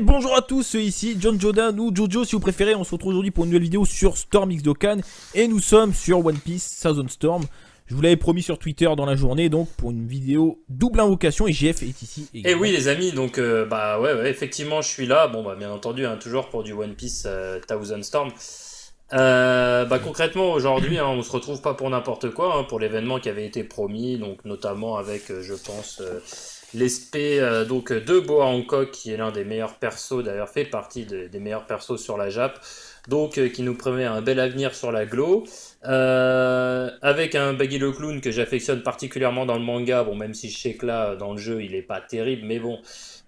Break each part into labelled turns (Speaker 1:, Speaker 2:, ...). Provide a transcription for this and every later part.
Speaker 1: Et bonjour à tous, ici John Jordan ou Jojo si vous préférez. On se retrouve aujourd'hui pour une nouvelle vidéo sur Storm X Dokkan. Et nous sommes sur One Piece Thousand Storm. Je vous l'avais promis sur Twitter dans la journée, donc pour une vidéo double invocation. Et GF est ici également.
Speaker 2: Et oui les amis, donc ouais, effectivement je suis là. Bon bah bien entendu, hein, toujours pour du One Piece Thousand Storm. Concrètement aujourd'hui on se retrouve pas pour n'importe quoi, hein, pour l'événement qui avait été promis, donc notamment avec je pense l'esprit donc de Boa Hancock, qui est l'un des meilleurs persos, d'ailleurs fait partie des meilleurs persos sur la Jap, donc qui nous promet un bel avenir sur la Glo, avec un Baggy le Clown que j'affectionne particulièrement dans le manga, bon même si je sais que là dans le jeu il est pas terrible, mais bon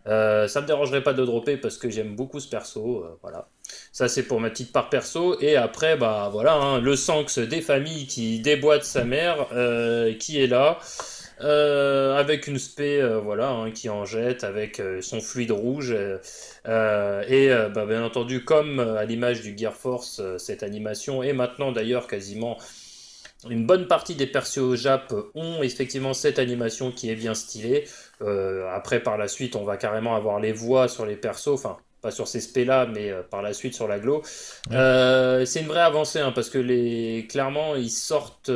Speaker 2: ça me dérangerait pas de dropper parce que j'aime beaucoup ce perso, voilà. Ça c'est pour ma petite part perso. Et après bah voilà, hein, le Shanks des familles qui déboîte sa mère, qui est là, avec une spé voilà, hein, qui en jette avec son fluide rouge, bien entendu comme à l'image du Gear Force, cette animation, et maintenant d'ailleurs quasiment une bonne partie des persos Jap ont effectivement cette animation qui est bien stylée. Après par la suite on va carrément avoir les voix sur les persos, enfin pas sur ces spés là, mais par la suite sur la Glo. C'est une vraie avancée, hein, parce que clairement ils sortent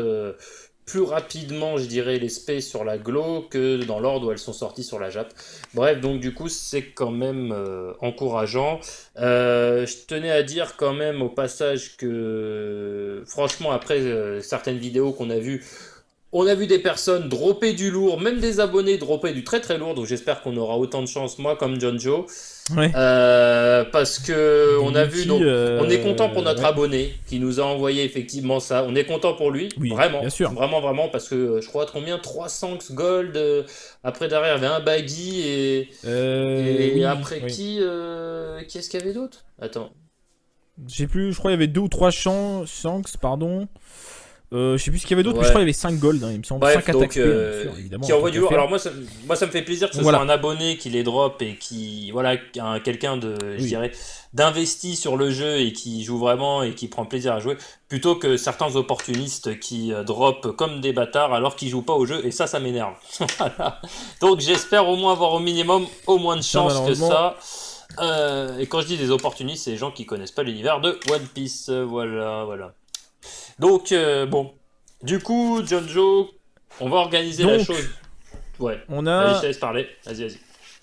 Speaker 2: plus rapidement, je dirais, les spés sur la Glo que dans l'ordre où elles sont sorties sur la Jap. Bref, donc du coup c'est quand même encourageant. Je tenais à dire quand même au passage que franchement après certaines vidéos qu'on a vues, on a vu des personnes dropper du lourd, même des abonnés dropper du très très lourd, donc j'espère qu'on aura autant de chance, moi comme John Joe.
Speaker 1: Ouais.
Speaker 2: Parce que on a vu, donc on est content pour notre
Speaker 1: ouais.
Speaker 2: abonné qui nous a envoyé effectivement ça, on est content pour lui,
Speaker 1: Oui,
Speaker 2: vraiment,
Speaker 1: bien sûr.
Speaker 2: vraiment, parce que je crois combien, 300 gold, après derrière il y avait un baggy, et
Speaker 1: Oui,
Speaker 2: après
Speaker 1: oui.
Speaker 2: qui est-ce qu'il y avait d'autre? Attends.
Speaker 1: Je sais plus, je crois qu'il y avait 2 ou 3 Shanks, pardon. Je sais plus ce qu'il y avait d'autre, mais je
Speaker 2: Ouais.
Speaker 1: crois qu'il y avait 5 gold, hein, il me semble.
Speaker 2: Bref,
Speaker 1: 5
Speaker 2: donc,
Speaker 1: attaques spé, bien sûr, évidemment.
Speaker 2: qui envoie du lourd.
Speaker 1: Faire.
Speaker 2: Alors moi ça me fait plaisir que ce
Speaker 1: Voilà.
Speaker 2: soit un abonné qui les drop et qui, voilà, quelqu'un de, je
Speaker 1: Oui.
Speaker 2: dirais, d'investi sur le jeu et qui joue vraiment et qui prend plaisir à jouer, plutôt que certains opportunistes qui drop comme des bâtards alors qu'ils jouent pas au jeu, et ça m'énerve. Voilà. Donc j'espère au moins avoir au minimum au moins de chance que ça. Et quand je dis des opportunistes, c'est des gens qui connaissent pas l'univers de One Piece. Voilà. Donc bon. Du coup, John Joe, on va organiser la chose. Ouais.
Speaker 1: On
Speaker 2: Allez, je
Speaker 1: a,
Speaker 2: te laisse parler. Vas-y.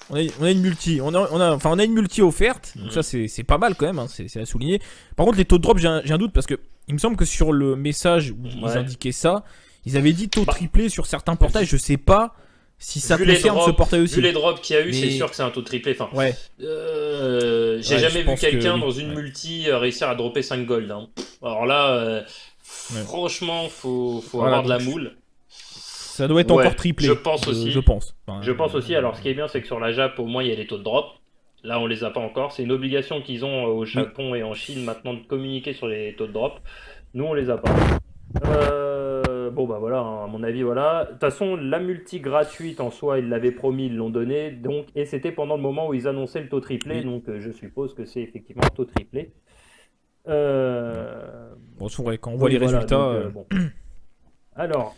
Speaker 1: on a une multi. On a une multi offerte. Donc ça, c'est pas mal quand même. Hein, c'est à souligner. Par contre, les taux de drop, j'ai un doute parce que il me semble que sur le message où ils indiquaient ça, ils avaient dit taux triplé sur certains portails. Je sais pas si ça concerne ce portail aussi.
Speaker 2: Vu les drops qu'il y a eu, c'est sûr que c'est un taux triplé. Enfin,
Speaker 1: ouais.
Speaker 2: J'ai jamais vu quelqu'un dans une multi réussir à dropper 5 gold. Hein. Alors là, franchement, faut avoir de la moule.
Speaker 1: Ça doit être encore triplé.
Speaker 2: Je pense aussi.
Speaker 1: Je pense.
Speaker 2: Enfin, je pense aussi. Alors, ce qui est bien, c'est que sur la Jap, au moins, il y a les taux de drop. Là, on les a pas encore. C'est une obligation qu'ils ont au Japon et en Chine maintenant de communiquer sur les taux de drop. Nous, on les a pas. Bon, bah voilà, hein, à mon avis, voilà. De toute façon, la multi gratuite en soi, ils l'avaient promis, ils l'ont donné. Donc, et c'était pendant le moment où ils annonçaient le taux triplé. Donc, je suppose que c'est effectivement le taux triplé.
Speaker 1: Bon, c'est vrai, quand on voit les résultats.
Speaker 2: Donc, bon. Alors,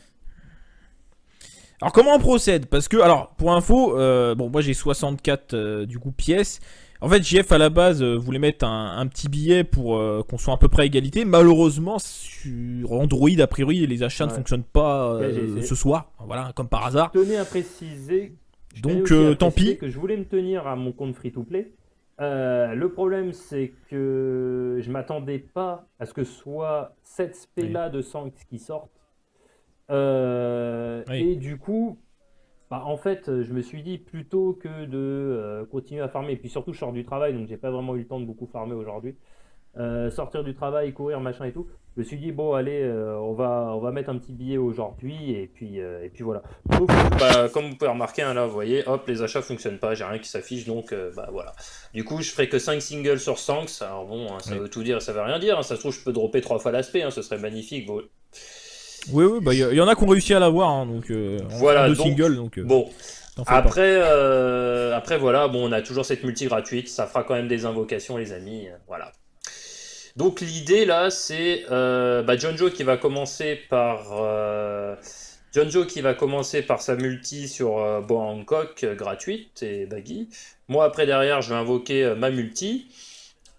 Speaker 1: comment on procède? Parce que, alors, pour info, bon, moi j'ai 64 du coup pièces. En fait, JF à la base voulait mettre un petit billet pour qu'on soit à peu près à égalité. Malheureusement, sur Android, a priori, les achats ne fonctionnent pas ce soir. Voilà, comme par hasard.
Speaker 2: Je tenais à préciser.
Speaker 1: Donc, tant pis.
Speaker 2: Que je voulais me tenir à mon compte free-to-play. Le problème, c'est que je m'attendais pas à ce que ce soit cette spé-là de Shanks qui sorte. Et du coup, en fait, je me suis dit, plutôt que de continuer à farmer, et puis surtout je sors du travail, donc j'ai pas vraiment eu le temps de beaucoup farmer aujourd'hui, sortir du travail, courir, machin et tout, je me suis dit, bon allez, on va mettre un petit billet aujourd'hui, et puis voilà. Donc, comme vous pouvez remarquer, hein, là vous voyez, hop, les achats fonctionnent pas, j'ai rien qui s'affiche, donc voilà. Du coup je ferai que 5 singles sur Shanks. Alors bon, hein, ça veut tout dire, ça veut rien dire, hein. Ça se trouve je peux dropper 3 fois l'aspect, hein, ce serait magnifique. Bon.
Speaker 1: Oui, bah il y en a qui ont réussi à l'avoir, hein, donc
Speaker 2: voilà,
Speaker 1: deux singles, donc
Speaker 2: bon. Après voilà, bon, on a toujours cette multi gratuite, ça fera quand même des invocations, les amis, voilà. Donc l'idée là, c'est John Joe qui va commencer par Jonjo qui va commencer par sa multi sur Boa Hancock gratuite et Baggy. Moi après derrière je vais invoquer ma multi.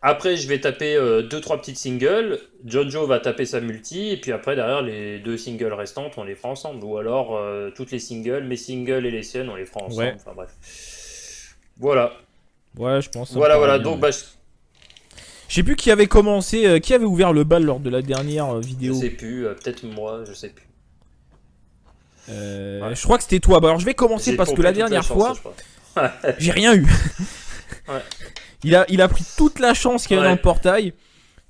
Speaker 2: Après je vais taper 2-3 petites singles. Jonjo va taper sa multi et puis après derrière les 2 singles restantes on les fera ensemble. Ou alors toutes les singles, mes singles et les siennes on les fera ensemble.
Speaker 1: Ouais.
Speaker 2: Enfin bref. Voilà.
Speaker 1: Ouais, je pense.
Speaker 2: Voilà. Donc bah,
Speaker 1: je sais plus qui avait commencé, qui avait ouvert le bal lors de la dernière vidéo.
Speaker 2: je sais plus, peut-être moi, je sais plus.
Speaker 1: Je crois que c'était toi. Bah alors je vais commencer
Speaker 2: J'ai
Speaker 1: parce que
Speaker 2: pompé
Speaker 1: la
Speaker 2: toute
Speaker 1: dernière
Speaker 2: chance,
Speaker 1: fois,
Speaker 2: je crois.
Speaker 1: j'ai rien eu.
Speaker 2: Ouais.
Speaker 1: Il a pris toute la chance qu'il y avait dans le portail.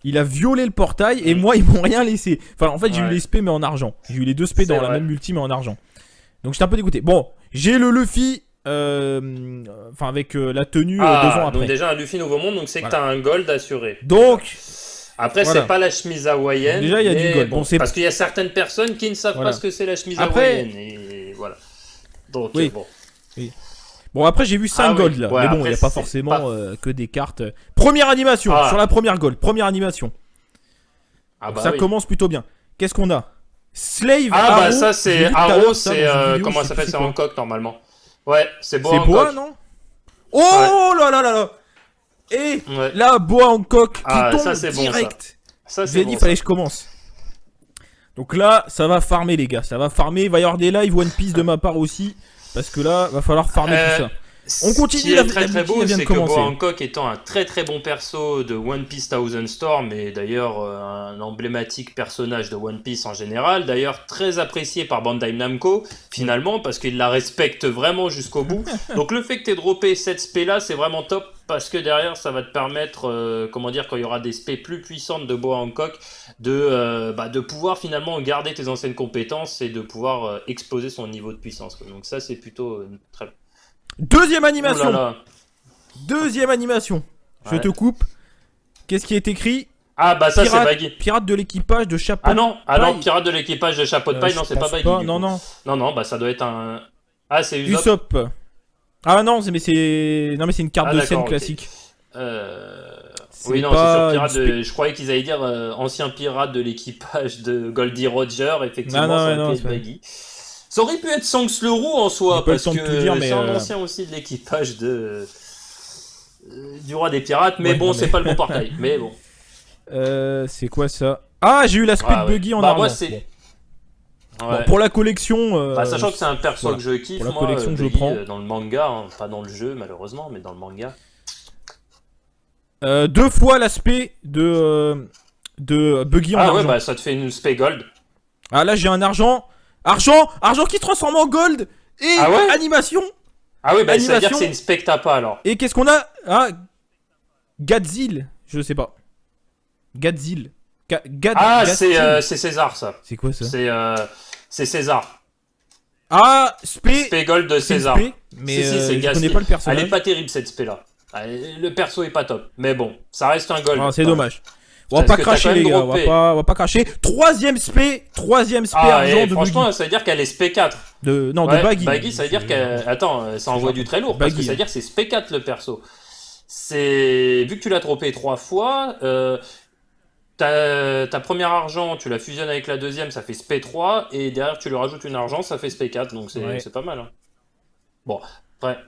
Speaker 1: Il a violé le portail et moi ils m'ont rien laissé. Enfin en fait j'ai eu les spés mais en argent. J'ai eu les 2 spés dans la même multi mais en argent. Donc j'étais un peu dégoûté. Bon, j'ai le Luffy enfin avec la tenue 2 ans après.
Speaker 2: Donc déjà un Luffy Nouveau Monde, donc c'est que t'as un gold assuré.
Speaker 1: Donc
Speaker 2: après
Speaker 1: voilà.
Speaker 2: C'est pas la chemise hawaïenne.
Speaker 1: Déjà il y a du gold.
Speaker 2: Bon, parce qu'il y a certaines personnes qui ne savent pas ce que c'est la chemise hawaïenne et voilà. Donc bon.
Speaker 1: Oui. Bon après j'ai vu 5 gold là. Mais bon il n'y a pas forcément que des cartes. Première animation sur la première gold. Première animation. Ça commence plutôt bien. Qu'est-ce qu'on a? Slave Arrow.
Speaker 2: Bah ça c'est Arrow, c'est comment ça s'appelle, c'est Hancock normalement. Ouais, c'est Boa Hancock.
Speaker 1: C'est Boa, non? Oh là là là là. Et là, Boa Hancock qui tombe
Speaker 2: ça,
Speaker 1: direct.
Speaker 2: Ça,
Speaker 1: je lui ai dit, fallait que je commence. Donc là, ça va farmer les gars, ça va farmer. Il va y avoir des lives One Piece de ma part aussi. Parce que là, va falloir farmer tout ça. On continue.
Speaker 2: Ce qui est très très beau, c'est que Boa Hancock étant un très très bon perso de One Piece Thousand Storm, et d'ailleurs un emblématique personnage de One Piece en général, d'ailleurs très apprécié par Bandai Namco finalement parce qu'il la respecte vraiment jusqu'au bout. Donc le fait que tu aies droppé cette spé là, c'est vraiment top parce que derrière ça va te permettre, comment dire, quand il y aura des spés plus puissantes de Boa Hancock, de pouvoir finalement garder tes anciennes compétences et de pouvoir exploser son niveau de puissance, quoi. Donc ça c'est plutôt très bien.
Speaker 1: Deuxième animation. Deuxième animation. Je te coupe. Qu'est-ce qui est écrit?
Speaker 2: Ah bah ça c'est Baggy.
Speaker 1: Pirate de l'équipage de Chapeau.
Speaker 2: Ah non, pirate de l'équipage de Chapeau de Paille, non c'est pas Baggy. Non, bah ça doit être un. Ah c'est
Speaker 1: Usopp. Ah non, mais c'est une carte de scène classique.
Speaker 2: Oui non, c'est sur pirate de. Je croyais qu'ils allaient dire ancien pirate de l'équipage de Goldie Roger, effectivement.
Speaker 1: Non,
Speaker 2: c'est Baggy. Ça aurait pu être Sanks le Roux en soi, parce que c'est un ancien aussi de l'équipage du roi des pirates, mais bon, c'est pas le bon portail, mais bon.
Speaker 1: C'est quoi ça? Ah, j'ai eu l'aspect de Buggy en argent.
Speaker 2: Moi, c'est...
Speaker 1: Bon, pour la collection...
Speaker 2: sachant que c'est un perso que je kiffe,
Speaker 1: pour la collection que je prends.
Speaker 2: Dans le manga, hein, pas dans le jeu malheureusement, mais dans le manga.
Speaker 1: 2 fois l'aspect de Buggy en argent.
Speaker 2: Ah ouais, bah ça te fait une spé gold.
Speaker 1: Ah là, j'ai un argent... Argent qui se transforme en gold. Et animation.
Speaker 2: Ah oui, bah ça veut dire que c'est une spectapa alors.
Speaker 1: Et qu'est-ce qu'on a? Ah, Gadzil. Je sais pas. Gadzil.
Speaker 2: C'est César ça.
Speaker 1: C'est quoi ça?
Speaker 2: C'est César.
Speaker 1: Ah, spé
Speaker 2: gold de César.
Speaker 1: Mais
Speaker 2: c'est
Speaker 1: je connais pas le personnage.
Speaker 2: Elle est pas terrible cette spé là. Le perso est pas top. Mais bon, ça reste un gold.
Speaker 1: C'est dommage. On va pas cracher les gars, on va pas cracher. Troisième spé argent de
Speaker 2: franchement,
Speaker 1: Buggy.
Speaker 2: ça veut dire qu'elle est spé 4.
Speaker 1: De Baggy.
Speaker 2: Baggy, ça veut dire qu'elle... Attends, ça envoie du très lourd, parce que ça veut dire que c'est spé 4 le perso. Vu que tu l'as droppé 3 fois, ta première argent, tu la fusionnes avec la deuxième, ça fait spé 3, et derrière tu lui rajoutes une argent, ça fait spé 4, donc c'est pas mal. Hein. Bon, après...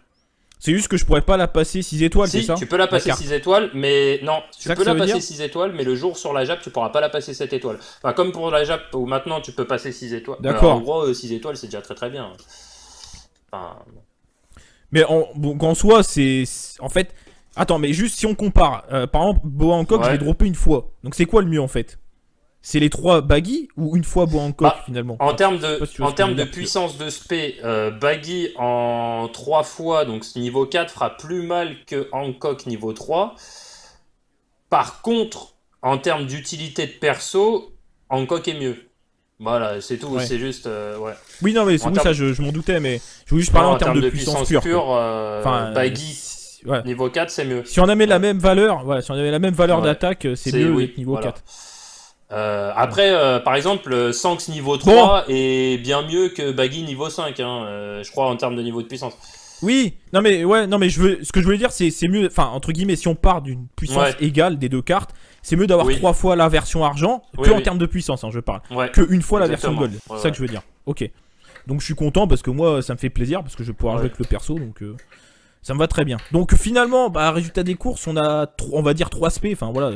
Speaker 1: C'est juste que je pourrais pas la passer 6 étoiles, c'est ça?
Speaker 2: Si, tu peux la passer 6 étoiles, mais non, tu peux la passer 6 étoiles, mais le jour sur la Jap, tu pourras pas la passer 7 étoiles. Enfin, comme pour la Jap, où maintenant tu peux passer 6 étoiles.
Speaker 1: D'accord.
Speaker 2: En gros, 6 étoiles, c'est déjà très très bien. Enfin...
Speaker 1: Mais en soi, c'est... En fait... Attends, mais juste si on compare, par exemple, Boa Hancock, je l'ai droppé une fois. Donc c'est quoi le mieux en fait? C'est les 3 Baggy ou une fois Boa Hancock finalement?
Speaker 2: En termes de puissance de spé, Baggy en 3 fois, donc ce niveau 4 fera plus mal que Hancock niveau 3. Par contre, en termes d'utilité de perso, Hancock est mieux. Voilà, c'est tout, c'est juste...
Speaker 1: Oui, non, mais ça je m'en doutais, mais je voulais juste parler en termes de puissance pure.
Speaker 2: Baggy niveau 4, c'est mieux.
Speaker 1: Si on avait la même valeur, d'attaque, c'est mieux d'être niveau 4.
Speaker 2: Après, par exemple, Sanks niveau 3 est bien mieux que Baggy niveau 5, je crois, en termes de niveau de puissance.
Speaker 1: Oui, non mais ce que je voulais dire, c'est mieux, enfin entre guillemets, si on part d'une puissance égale des 2 cartes, c'est mieux d'avoir 3 fois la version argent que en termes de puissance, je parle, que une fois la version gold. C'est ça que je veux dire. Ok. Donc je suis content parce que moi ça me fait plaisir parce que je vais pouvoir jouer avec le perso, donc ça me va très bien. Donc finalement, résultat des courses, on va dire 3 SP, enfin voilà.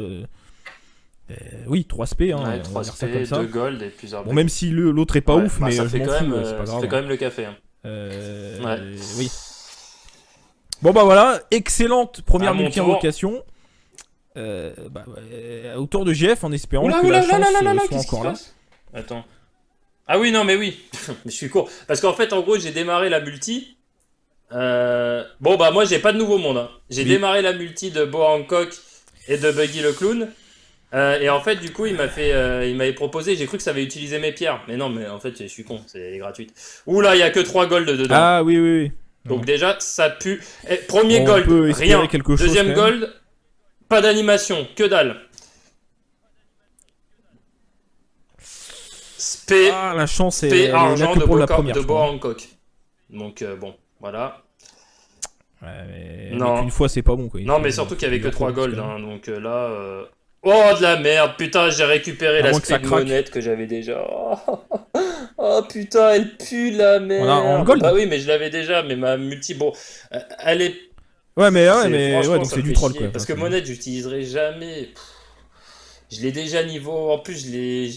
Speaker 1: Oui, 3 SP, hein,
Speaker 2: Ouais,
Speaker 1: on
Speaker 2: 3
Speaker 1: va dire ça comme
Speaker 2: SP,
Speaker 1: ça.
Speaker 2: 2 gold et plusieurs
Speaker 1: Bon, même si l'autre est pas ouf, mais
Speaker 2: ça
Speaker 1: je
Speaker 2: fait
Speaker 1: m'en
Speaker 2: quand
Speaker 1: fous,
Speaker 2: même,
Speaker 1: c'est pas
Speaker 2: ça
Speaker 1: grave.
Speaker 2: fait quand même le café. Hein.
Speaker 1: Oui. Bon bah voilà, excellente première
Speaker 2: À mon
Speaker 1: multi-invocation. Au tour de GF en espérant que la chance soit
Speaker 2: qu'est-ce qui
Speaker 1: encore
Speaker 2: se
Speaker 1: là.
Speaker 2: passe? Attends. Ah oui, non, mais oui. Mais je suis court. Parce qu'en fait, en gros, j'ai démarré la multi. Bon, bah, moi, j'ai pas de nouveau monde. Hein. J'ai démarré la multi de Bo Hancock et de Buggy le Clown. Et en fait, du coup, il m'avait proposé. J'ai cru que ça avait utilisé mes pierres. Mais non, mais en fait, je suis con. C'est gratuite. Oula, il y a que 3 gold dedans.
Speaker 1: Ah oui.
Speaker 2: Donc, déjà, ça pue. Premier
Speaker 1: Bon,
Speaker 2: gold,
Speaker 1: on peut espérer
Speaker 2: rien.
Speaker 1: quelque chose,
Speaker 2: Deuxième
Speaker 1: quand même.
Speaker 2: gold, pas d'animation. Que dalle. Spé.
Speaker 1: Ah, la chance
Speaker 2: Spé
Speaker 1: est là
Speaker 2: argent
Speaker 1: que
Speaker 2: de
Speaker 1: pour
Speaker 2: Bo
Speaker 1: la première.
Speaker 2: de
Speaker 1: je
Speaker 2: Bo
Speaker 1: crois.
Speaker 2: Hancock. Donc, bon, voilà.
Speaker 1: Ouais,
Speaker 2: Non.
Speaker 1: mais qu'une fois c'est pas bon quoi.
Speaker 2: Non, mais surtout qu'il y avait que 3 gold. Hein, donc là. Oh, de la merde. Putain, j'ai récupéré
Speaker 1: À
Speaker 2: la
Speaker 1: moins que ça
Speaker 2: speed
Speaker 1: craque.
Speaker 2: monette que j'avais déjà. Oh, putain, elle pue la merde.
Speaker 1: En gold.
Speaker 2: Bah oui, mais je l'avais déjà. Mais ma multi, bon, elle est.
Speaker 1: Franchement, donc
Speaker 2: ça
Speaker 1: c'est
Speaker 2: me
Speaker 1: du
Speaker 2: fait
Speaker 1: troll
Speaker 2: chier,
Speaker 1: quoi.
Speaker 2: Parce que
Speaker 1: Enfin,
Speaker 2: monette, j'utiliserai jamais. Je l'ai déjà niveau. En plus, je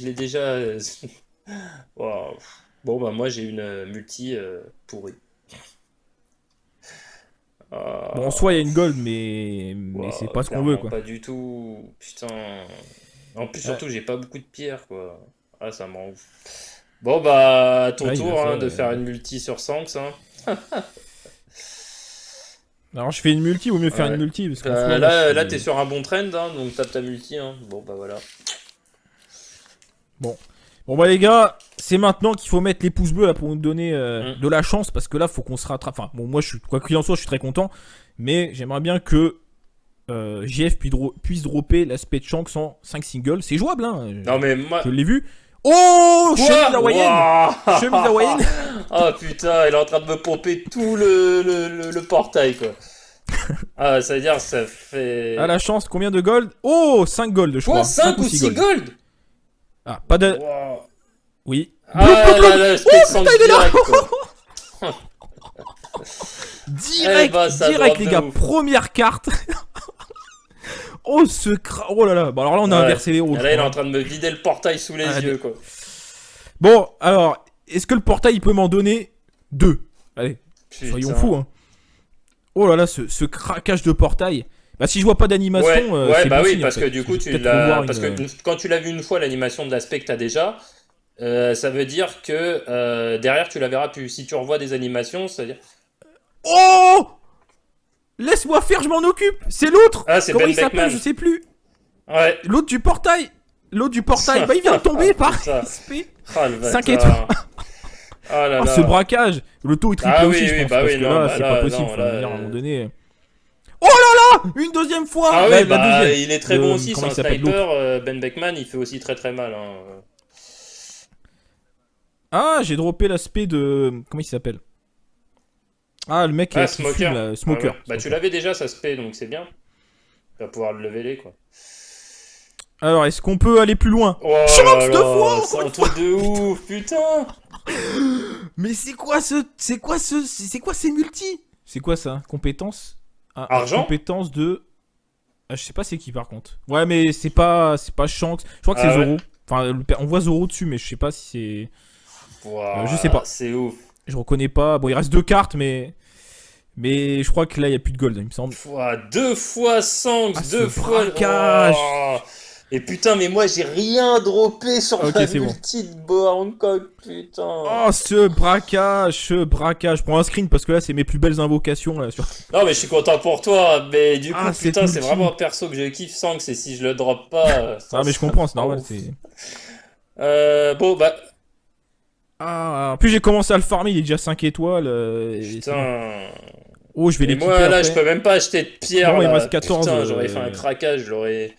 Speaker 2: l'ai déjà. Wow. Bon, bah, moi, j'ai une multi pourrie.
Speaker 1: Bon, en soi il y a une gold, mais c'est pas ce qu'on veut quoi.
Speaker 2: Pas du tout. Putain. En plus, surtout, j'ai pas beaucoup de pierres quoi. Ah, ça m'en ouf. Bon, bah, à ton
Speaker 1: Ouais,
Speaker 2: tour
Speaker 1: ça,
Speaker 2: hein, de faire une multi sur Sanks. Hein.
Speaker 1: Alors je fais une multi, vaut mieux faire
Speaker 2: Ouais.
Speaker 1: une multi parce qu'en soi, moi,
Speaker 2: Là, t'es sur un bon trend, hein, donc tape ta multi. Hein. Bon, bah voilà.
Speaker 1: Bon bah les gars, c'est maintenant qu'il faut mettre les pouces bleus là pour nous donner de la chance parce que là faut qu'on se rattrape. Enfin bon, moi quoi qu'il en soit, je suis très content, mais j'aimerais bien que JF puisse dropper l'aspect de Shanks en 5 singles. C'est jouable, hein.
Speaker 2: Non, mais moi.
Speaker 1: Je l'ai vu. Oh, chemise hawaïenne.
Speaker 2: Wow.
Speaker 1: Chemise hawaïenne.
Speaker 2: Oh putain, elle est en train de me pomper tout le portail quoi. Ah, ça veut dire ça fait.
Speaker 1: Ah la chance, combien de gold? Oh, 5 gold je
Speaker 2: Quoi,
Speaker 1: crois.
Speaker 2: 5 ou 6 gold?
Speaker 1: Ah, pas de...
Speaker 2: Wow.
Speaker 1: Oui.
Speaker 2: Ah là là, putain,
Speaker 1: il est là.
Speaker 2: direct quoi.
Speaker 1: Direct,
Speaker 2: Eh bah, ça
Speaker 1: direct
Speaker 2: drop
Speaker 1: les
Speaker 2: de
Speaker 1: gars,
Speaker 2: ouf.
Speaker 1: première carte. Oh oh là là, bon alors là on a
Speaker 2: Ouais.
Speaker 1: inversé les rôles.
Speaker 2: Là, il est en train de me vider le portail sous les yeux quoi.
Speaker 1: Bon, alors, est-ce que le portail il peut m'en donner 2? Allez,
Speaker 2: Putain.
Speaker 1: soyons fous hein. Oh là là, ce craquage de portail. Bah si je vois pas d'animation,
Speaker 2: Ouais,
Speaker 1: c'est
Speaker 2: bah
Speaker 1: bon
Speaker 2: oui,
Speaker 1: signe,
Speaker 2: parce
Speaker 1: en
Speaker 2: que
Speaker 1: fait.
Speaker 2: du
Speaker 1: Je
Speaker 2: coup,
Speaker 1: vais
Speaker 2: tu
Speaker 1: peut-être
Speaker 2: l'as.
Speaker 1: revoir
Speaker 2: Parce
Speaker 1: une-
Speaker 2: que quand tu l'as vu une fois, l'animation de l'aspect que t'as déjà, ça veut dire que derrière, tu la verras plus. Si tu revois des animations, c'est-à-dire.
Speaker 1: Oh, laisse-moi faire, je m'en occupe. C'est l'autre.
Speaker 2: Ah, c'est
Speaker 1: Comment
Speaker 2: Ben
Speaker 1: il s'appelle?
Speaker 2: Beckman.
Speaker 1: Je sais plus.
Speaker 2: Ouais.
Speaker 1: L'autre du portail. Bah il vient de tomber par
Speaker 2: Putain.
Speaker 1: SP.
Speaker 2: Ah, le
Speaker 1: 5
Speaker 2: bâtard.
Speaker 1: étoiles.
Speaker 2: Ah là
Speaker 1: Oh,
Speaker 2: là.
Speaker 1: ce braquage. Le taux est triplé
Speaker 2: Ah
Speaker 1: aussi,
Speaker 2: oui,
Speaker 1: je
Speaker 2: oui,
Speaker 1: pense.
Speaker 2: bah
Speaker 1: Parce
Speaker 2: oui,
Speaker 1: que
Speaker 2: non,
Speaker 1: là,
Speaker 2: bah
Speaker 1: c'est
Speaker 2: là,
Speaker 1: pas possible.
Speaker 2: non,
Speaker 1: Faut
Speaker 2: là,
Speaker 1: venir à un moment donné. Oh là là, une deuxième fois.
Speaker 2: Ah
Speaker 1: La
Speaker 2: oui, bah
Speaker 1: deuxième.
Speaker 2: il est très bon aussi, c'est
Speaker 1: comment
Speaker 2: un
Speaker 1: il s'appelle, l'autre
Speaker 2: sniper. Ben Beckman, il fait aussi très très mal. Hein.
Speaker 1: Ah, j'ai droppé l'aspect de. Comment il s'appelle? Ah, le mec
Speaker 2: Ah,
Speaker 1: qui
Speaker 2: Smoker.
Speaker 1: fume, là, Smoker.
Speaker 2: Ah ouais. Bah tu l'avais déjà, ça se paie, donc c'est bien. Tu vas pouvoir le leveler quoi.
Speaker 1: Alors, est-ce qu'on peut aller plus loin?
Speaker 2: Oh là
Speaker 1: Chance
Speaker 2: là,
Speaker 1: deux fois,
Speaker 2: c'est
Speaker 1: encore
Speaker 2: un
Speaker 1: une fois.
Speaker 2: truc de ouf, putain.
Speaker 1: Mais c'est quoi ces multi? C'est quoi ça? Compétence? Ah,
Speaker 2: Argent?
Speaker 1: compétence de. Ah, je sais pas c'est qui par contre. Ouais, mais c'est pas Shanks. Je crois que
Speaker 2: Ah
Speaker 1: c'est
Speaker 2: ouais.
Speaker 1: Zoro. Enfin, on voit Zoro dessus, mais je sais pas si c'est.
Speaker 2: Wow,
Speaker 1: je sais pas.
Speaker 2: C'est ouf.
Speaker 1: Je reconnais pas. Bon, il reste 2 cartes, mais je crois que là il y a plus de gold, il me semble.
Speaker 2: Ouah, 2 fois Sanks,
Speaker 1: Ah,
Speaker 2: 2
Speaker 1: ce
Speaker 2: fois.
Speaker 1: braquage.
Speaker 2: Oh. Et putain, mais moi j'ai rien droppé sur
Speaker 1: Ok,
Speaker 2: ma
Speaker 1: c'est bon.
Speaker 2: multi de Bo Hancock, putain.
Speaker 1: Oh, ce braquage. Je prends un screen parce que là c'est mes plus belles invocations là.
Speaker 2: Non, mais je suis content pour toi, mais du coup,
Speaker 1: Ah, cette
Speaker 2: putain, c'est
Speaker 1: multi.
Speaker 2: vraiment un perso que je kiffe Sanks, et si je le drop pas.
Speaker 1: Ah, mais je comprends, c'est normal.
Speaker 2: ouf.
Speaker 1: C'est.
Speaker 2: Bon, bah.
Speaker 1: Ah, en plus j'ai commencé à le farmer, il est déjà 5 étoiles. Et c'est bon.
Speaker 2: Putain.
Speaker 1: Oh, je vais
Speaker 2: Et
Speaker 1: l'équiper
Speaker 2: moi, là,
Speaker 1: après.
Speaker 2: je peux même pas acheter de pierre.
Speaker 1: Non, il me
Speaker 2: là.
Speaker 1: reste 14,
Speaker 2: Putain, j'aurais fait un craquage, je l'aurais.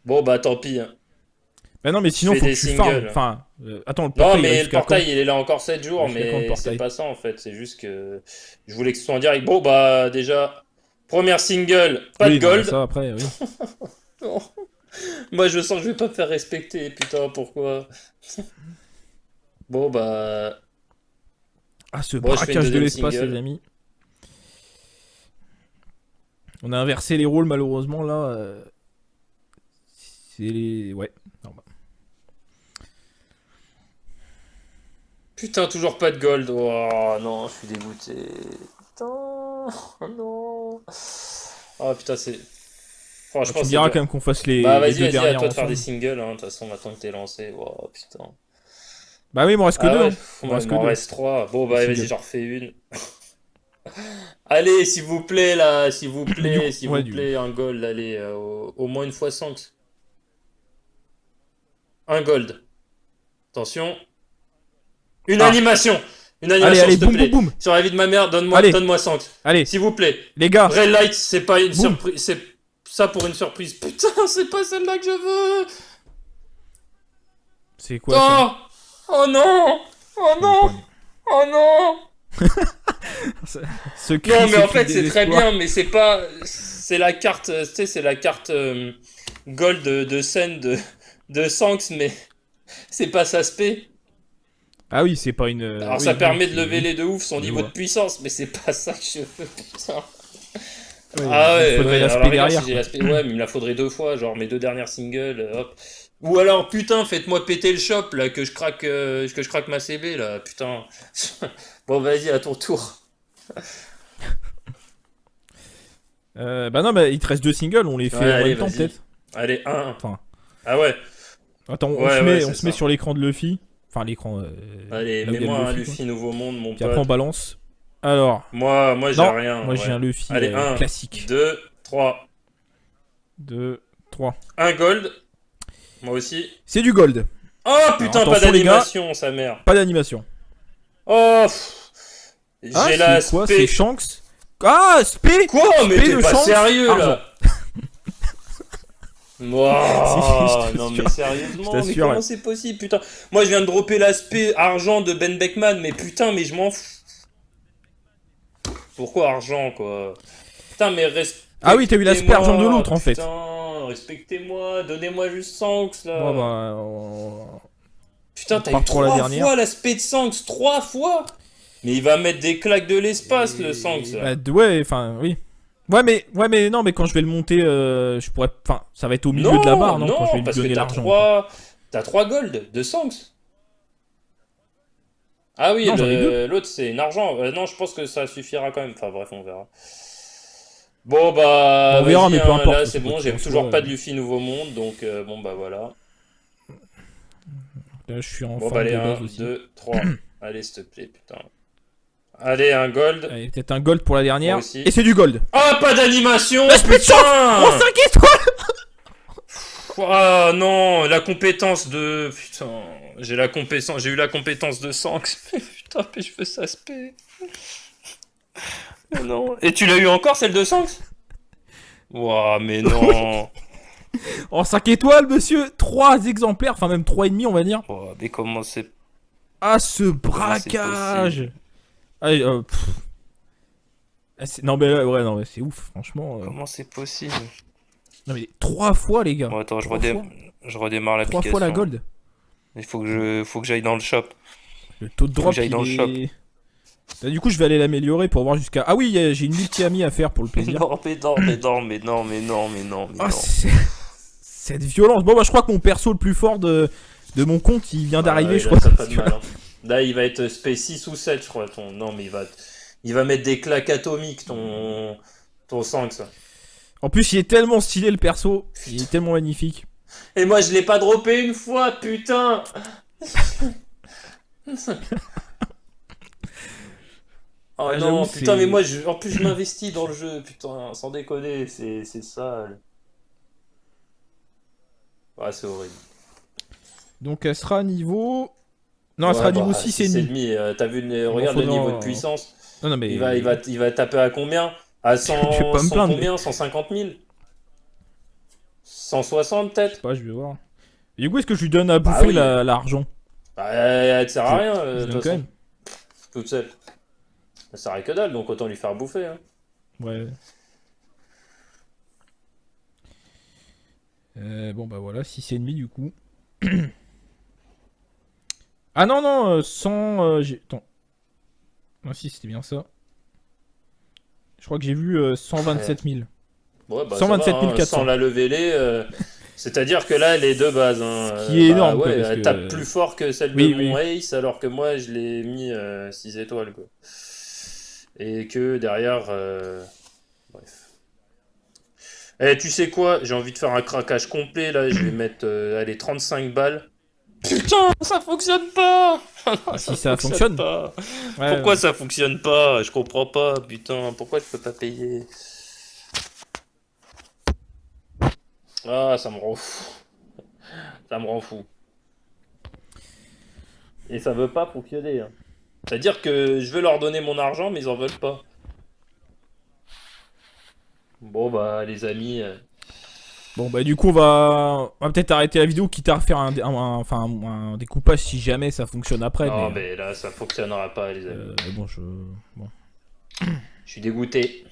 Speaker 2: Bon, bah, tant pis. Hein.
Speaker 1: Bah non, mais sinon
Speaker 2: fais
Speaker 1: faut que
Speaker 2: des
Speaker 1: tu
Speaker 2: singles.
Speaker 1: farmes. Enfin, attends, le
Speaker 2: Non,
Speaker 1: portail il
Speaker 2: mais
Speaker 1: reste
Speaker 2: le
Speaker 1: jusqu'à
Speaker 2: portail, il est là encore 7 jours,
Speaker 1: Jusqu'à quand, le
Speaker 2: mais
Speaker 1: portail
Speaker 2: c'est pas ça en fait. C'est juste que je voulais que ce soit en direct. Bon, bah, déjà, première single,
Speaker 1: quand
Speaker 2: pas
Speaker 1: Oui,
Speaker 2: de
Speaker 1: non,
Speaker 2: gold.
Speaker 1: mais ça après, oui.
Speaker 2: Non. Moi, je sens que je vais pas me faire respecter, putain, pourquoi? Bon, bah.
Speaker 1: Ah, ce
Speaker 2: Bon, je fais une
Speaker 1: braquage de
Speaker 2: deuxième
Speaker 1: l'espace,
Speaker 2: single.
Speaker 1: les amis. On a inversé les rôles, malheureusement, là. C'est les... Ouais. Non, bah.
Speaker 2: Putain, toujours pas de gold. Oh non, je suis dégoûté. Putain, oh non. Oh putain, c'est.
Speaker 1: Bah,
Speaker 2: Franchement,
Speaker 1: tu me
Speaker 2: c'est
Speaker 1: diras
Speaker 2: dur.
Speaker 1: quand même qu'on fasse
Speaker 2: Bah
Speaker 1: les
Speaker 2: vas-y,
Speaker 1: deux
Speaker 2: vas-y, à
Speaker 1: dernières
Speaker 2: toi de faire des
Speaker 1: ensemble.
Speaker 2: singles, hein. De toute façon, maintenant que t'es lancé. Oh putain.
Speaker 1: Bah oui, il m'en reste que
Speaker 2: Ah
Speaker 1: deux.
Speaker 2: ouais,
Speaker 1: Hein. Il m'en
Speaker 2: moi,
Speaker 1: reste
Speaker 2: il
Speaker 1: que
Speaker 2: m'en
Speaker 1: deux.
Speaker 2: reste 3. Bon,
Speaker 1: Les
Speaker 2: bah vas-y,
Speaker 1: singles.
Speaker 2: j'en refais une. Allez, s'il vous plaît, là, s'il vous
Speaker 1: Mais du coup,
Speaker 2: plaît, s'il
Speaker 1: ouais,
Speaker 2: vous plaît, un gold, allez, au moins une fois 5. Un gold. Attention. Une
Speaker 1: Ah.
Speaker 2: animation! Une
Speaker 1: Allez,
Speaker 2: animation,
Speaker 1: allez,
Speaker 2: s'il te
Speaker 1: boum, boum,
Speaker 2: plaît.
Speaker 1: boum.
Speaker 2: Sur la vie de ma mère, donne-moi
Speaker 1: Allez,
Speaker 2: donne-moi 5.
Speaker 1: allez,
Speaker 2: S'il vous plaît.
Speaker 1: les gars.
Speaker 2: Red Light, c'est pas une
Speaker 1: Boum.
Speaker 2: surprise. C'est ça pour une surprise. Putain, c'est pas celle-là que je veux!
Speaker 1: C'est quoi ça?
Speaker 2: Oh! Oh non! Oh non! Oh non!
Speaker 1: Ce cri,
Speaker 2: Non, mais
Speaker 1: ce
Speaker 2: en
Speaker 1: cri
Speaker 2: fait,
Speaker 1: de
Speaker 2: c'est très
Speaker 1: désespoir.
Speaker 2: bien, mais c'est pas. C'est la carte. Tu sais, c'est la carte gold de scène de Sanks, mais c'est pas sa spé.
Speaker 1: Ah oui, c'est pas une.
Speaker 2: Alors,
Speaker 1: Oui,
Speaker 2: ça
Speaker 1: oui,
Speaker 2: permet de
Speaker 1: c'est-
Speaker 2: lever
Speaker 1: oui,
Speaker 2: les de ouf son
Speaker 1: je
Speaker 2: niveau de
Speaker 1: vois.
Speaker 2: puissance, mais c'est pas ça que je veux, putain.
Speaker 1: Ouais,
Speaker 2: Ah
Speaker 1: il
Speaker 2: ouais,
Speaker 1: faudrait
Speaker 2: ouais, à
Speaker 1: l'aspect
Speaker 2: la rigueur,
Speaker 1: derrière.
Speaker 2: si j'ai l'aspect, ouais, mais il me la faudrait 2 fois, genre mes 2 dernières singles, hop. Ou alors, putain, faites-moi péter le shop, là, que je craque ma CB, là, putain. Bon, vas-y, à ton tour.
Speaker 1: Bah non, bah il te reste deux singles, on les fait
Speaker 2: Ouais,
Speaker 1: en
Speaker 2: allez,
Speaker 1: même temps
Speaker 2: vas-y.
Speaker 1: peut-être.
Speaker 2: Allez, un.
Speaker 1: Enfin,
Speaker 2: Ah ouais,
Speaker 1: attends,
Speaker 2: ouais, ouais,
Speaker 1: on
Speaker 2: c'est
Speaker 1: se met
Speaker 2: ça.
Speaker 1: sur l'écran de Luffy. Enfin, l'écran.
Speaker 2: Allez,
Speaker 1: Là où il y a le
Speaker 2: mets-moi un
Speaker 1: Luffy, quoi.
Speaker 2: Luffy Nouveau Monde, mon
Speaker 1: Puis après, on
Speaker 2: pote.
Speaker 1: balance. Alors,
Speaker 2: Moi, j'ai
Speaker 1: non,
Speaker 2: rien,
Speaker 1: moi j'ai
Speaker 2: ouais.
Speaker 1: un Luffy
Speaker 2: Allez, un,
Speaker 1: classique.
Speaker 2: 2, 3.
Speaker 1: 2, 3.
Speaker 2: Un gold. Moi aussi.
Speaker 1: C'est du gold.
Speaker 2: Oh
Speaker 1: Alors,
Speaker 2: putain, pas
Speaker 1: attention, les gars.
Speaker 2: d'animation, sa mère.
Speaker 1: Pas d'animation.
Speaker 2: Oh,
Speaker 1: Ah,
Speaker 2: j'ai la
Speaker 1: c'est quoi?
Speaker 2: spé.
Speaker 1: C'est Shanks. Ah, Spé.
Speaker 2: Quoi? Mais
Speaker 1: Spé
Speaker 2: t'es
Speaker 1: de
Speaker 2: pas
Speaker 1: Shanks,
Speaker 2: sérieux
Speaker 1: argent.
Speaker 2: là? Wow,
Speaker 1: Si, je
Speaker 2: non mais
Speaker 1: t'assure.
Speaker 2: sérieusement,
Speaker 1: Je
Speaker 2: mais
Speaker 1: t'assure,
Speaker 2: comment
Speaker 1: ouais.
Speaker 2: c'est possible, putain? Moi je viens de dropper l'aspect argent de Ben Beckman, mais putain, mais je m'en fous. Pourquoi argent quoi? Putain, mais respectez-moi.
Speaker 1: Ah oui, t'as eu l'aspergeant de l'autre en fait.
Speaker 2: Putain, respectez-moi, donnez-moi juste Sanks là.
Speaker 1: Bon, bah,
Speaker 2: Putain,
Speaker 1: on
Speaker 2: t'as
Speaker 1: part
Speaker 2: eu
Speaker 1: pour la
Speaker 2: 3
Speaker 1: dernière.
Speaker 2: fois l'aspect de Sanks, 3 fois? Mais il va mettre des claques de l'espace le Sanks.
Speaker 1: Bah, ouais, enfin, oui. Ouais, mais non, mais quand je vais le monter, je pourrais. Enfin, ça va être au milieu
Speaker 2: Non,
Speaker 1: de la barre, non, quand je vais
Speaker 2: non,
Speaker 1: lui
Speaker 2: parce que
Speaker 1: donner
Speaker 2: t'as
Speaker 1: l'argent.
Speaker 2: 3... T'as 3 gold de Sanks. Ah oui,
Speaker 1: Non, j'en ai deux.
Speaker 2: l'autre c'est un argent. Non, je pense que ça suffira quand même. Enfin bref, on verra. Bon bah,
Speaker 1: Bon, on verra,
Speaker 2: vas-y,
Speaker 1: mais peu
Speaker 2: hein,
Speaker 1: importe,
Speaker 2: là
Speaker 1: parce
Speaker 2: c'est
Speaker 1: que
Speaker 2: bon,
Speaker 1: en
Speaker 2: j'ai
Speaker 1: soi,
Speaker 2: toujours pas de Luffy Nouveau Monde, donc bon bah voilà.
Speaker 1: Là, je suis en
Speaker 2: Bon bah
Speaker 1: forme
Speaker 2: allez,
Speaker 1: de
Speaker 2: 1,
Speaker 1: base aussi.
Speaker 2: 2, 3. Allez, s'il te plaît, putain. Allez, un gold.
Speaker 1: Allez, peut-être un gold pour la dernière.
Speaker 2: Moi aussi.
Speaker 1: Et c'est du gold.
Speaker 2: Ah, pas d'animation,
Speaker 1: La speed chance. Oh,
Speaker 2: putain.
Speaker 1: 5 étoiles.
Speaker 2: Ah non, la compétence de... Putain, j'ai eu la compétence de Sanks. Putain, mais je veux ça se paie. Oh non. Et tu l'as eu encore, celle de Sanks? Ouah, mais non.
Speaker 1: Oh, 5 étoiles, monsieur. 3 exemplaires, enfin même 3,5, on va dire.
Speaker 2: Oh, mais comment c'est...
Speaker 1: Ah, ce
Speaker 2: c'est
Speaker 1: braquage. Allez, non, mais ouais, non, mais c'est ouf, franchement.
Speaker 2: Comment c'est possible?
Speaker 1: Non, mais 3 fois, les gars.
Speaker 2: Bon, attends,
Speaker 1: Trois fois.
Speaker 2: je redémarre
Speaker 1: 3
Speaker 2: l'application.
Speaker 1: fois la gold.
Speaker 2: Il faut que j'aille dans le shop.
Speaker 1: Le taux de
Speaker 2: Faut
Speaker 1: drop,
Speaker 2: que j'aille
Speaker 1: il
Speaker 2: dans le
Speaker 1: est... Là, du coup, je vais aller l'améliorer pour voir jusqu'à... Ah oui, j'ai une multi-amie à faire pour le plaisir.
Speaker 2: Non, mais non, mais non, mais non, mais non, mais non, mais
Speaker 1: Ah,
Speaker 2: non.
Speaker 1: cette violence. Bon, bah, je crois que mon perso le plus fort de mon compte, il vient d'arriver,
Speaker 2: Ouais,
Speaker 1: je
Speaker 2: là,
Speaker 1: crois.
Speaker 2: t'as pas de mal, hein. Là, il va être spé 6 ou 7, je crois. Non, mais il va mettre des claques atomiques, ton Sanks.
Speaker 1: En plus, il est tellement stylé, le perso. Il est tellement magnifique.
Speaker 2: Et moi, je l'ai pas droppé une fois, putain. Oh
Speaker 1: Ah,
Speaker 2: non,
Speaker 1: j'avoue,
Speaker 2: putain,
Speaker 1: c'est-
Speaker 2: mais moi, en plus, je m'investis dans le jeu, putain, sans déconner, c'est sale. Ouais, c'est horrible.
Speaker 1: Donc, elle sera niveau... Non, elle
Speaker 2: Ouais,
Speaker 1: sera niveau
Speaker 2: bah, 6,5.
Speaker 1: 6,5.
Speaker 2: T'as vu,
Speaker 1: m'en
Speaker 2: regarde le
Speaker 1: faudra-
Speaker 2: niveau de puissance.
Speaker 1: Non, non, mais...
Speaker 2: Il va taper à combien? À
Speaker 1: Je vais pas me
Speaker 2: 100
Speaker 1: plaindre,
Speaker 2: combien? 150 000? 160 peut-être?
Speaker 1: Pas, je vais voir. Et du coup, est-ce que je lui donne à
Speaker 2: Bah
Speaker 1: bouffer
Speaker 2: oui.
Speaker 1: l'argent?
Speaker 2: Bah, elle te sert à
Speaker 1: Je-
Speaker 2: rien,
Speaker 1: Je
Speaker 2: de
Speaker 1: donne
Speaker 2: toute
Speaker 1: quand
Speaker 2: façon.
Speaker 1: même.
Speaker 2: Toute seule. Ça sert à que dalle, donc autant lui faire bouffer. Hein.
Speaker 1: Ouais. Bon, bah voilà, 6,5 du coup. Ah non, non, 100... Attends. Ah si, c'était bien ça. Je crois que j'ai vu 127 000.
Speaker 2: Ouais, bah,
Speaker 1: 127
Speaker 2: ça va, hein,
Speaker 1: 400.
Speaker 2: sans la lever c'est-à-dire que là, elle est de base. Hein,
Speaker 1: Ce qui est énorme, quoi,
Speaker 2: ouais,
Speaker 1: parce
Speaker 2: elle
Speaker 1: que...
Speaker 2: tape plus fort que celle de
Speaker 1: Oui,
Speaker 2: mon
Speaker 1: oui.
Speaker 2: Ace, alors que moi, je l'ai mis 6 étoiles, quoi. Et que derrière. Bref. Eh, tu sais quoi? J'ai envie de faire un craquage complet, là. Je vais mettre, allez, 35 balles. Putain, ça fonctionne pas!
Speaker 1: Ah,
Speaker 2: Ça
Speaker 1: si ça
Speaker 2: fonctionne
Speaker 1: fonctionne.
Speaker 2: pas.
Speaker 1: Ouais.
Speaker 2: Pourquoi ça fonctionne pas? Je comprends pas, putain. Pourquoi je peux pas payer? Ah, ça me rend fou. Ça me rend fou. Et ça veut pas fonctionner. Hein. C'est-à-dire que je veux leur donner mon argent, mais ils en veulent pas. Bon, bah, les amis.
Speaker 1: Bon, bah, du coup, on va peut-être arrêter la vidéo, quitte à refaire enfin, un découpage si jamais ça fonctionne après.
Speaker 2: Non,
Speaker 1: Mais,
Speaker 2: mais là, ça fonctionnera pas, les amis.
Speaker 1: mais bon, bon.
Speaker 2: Je suis dégoûté.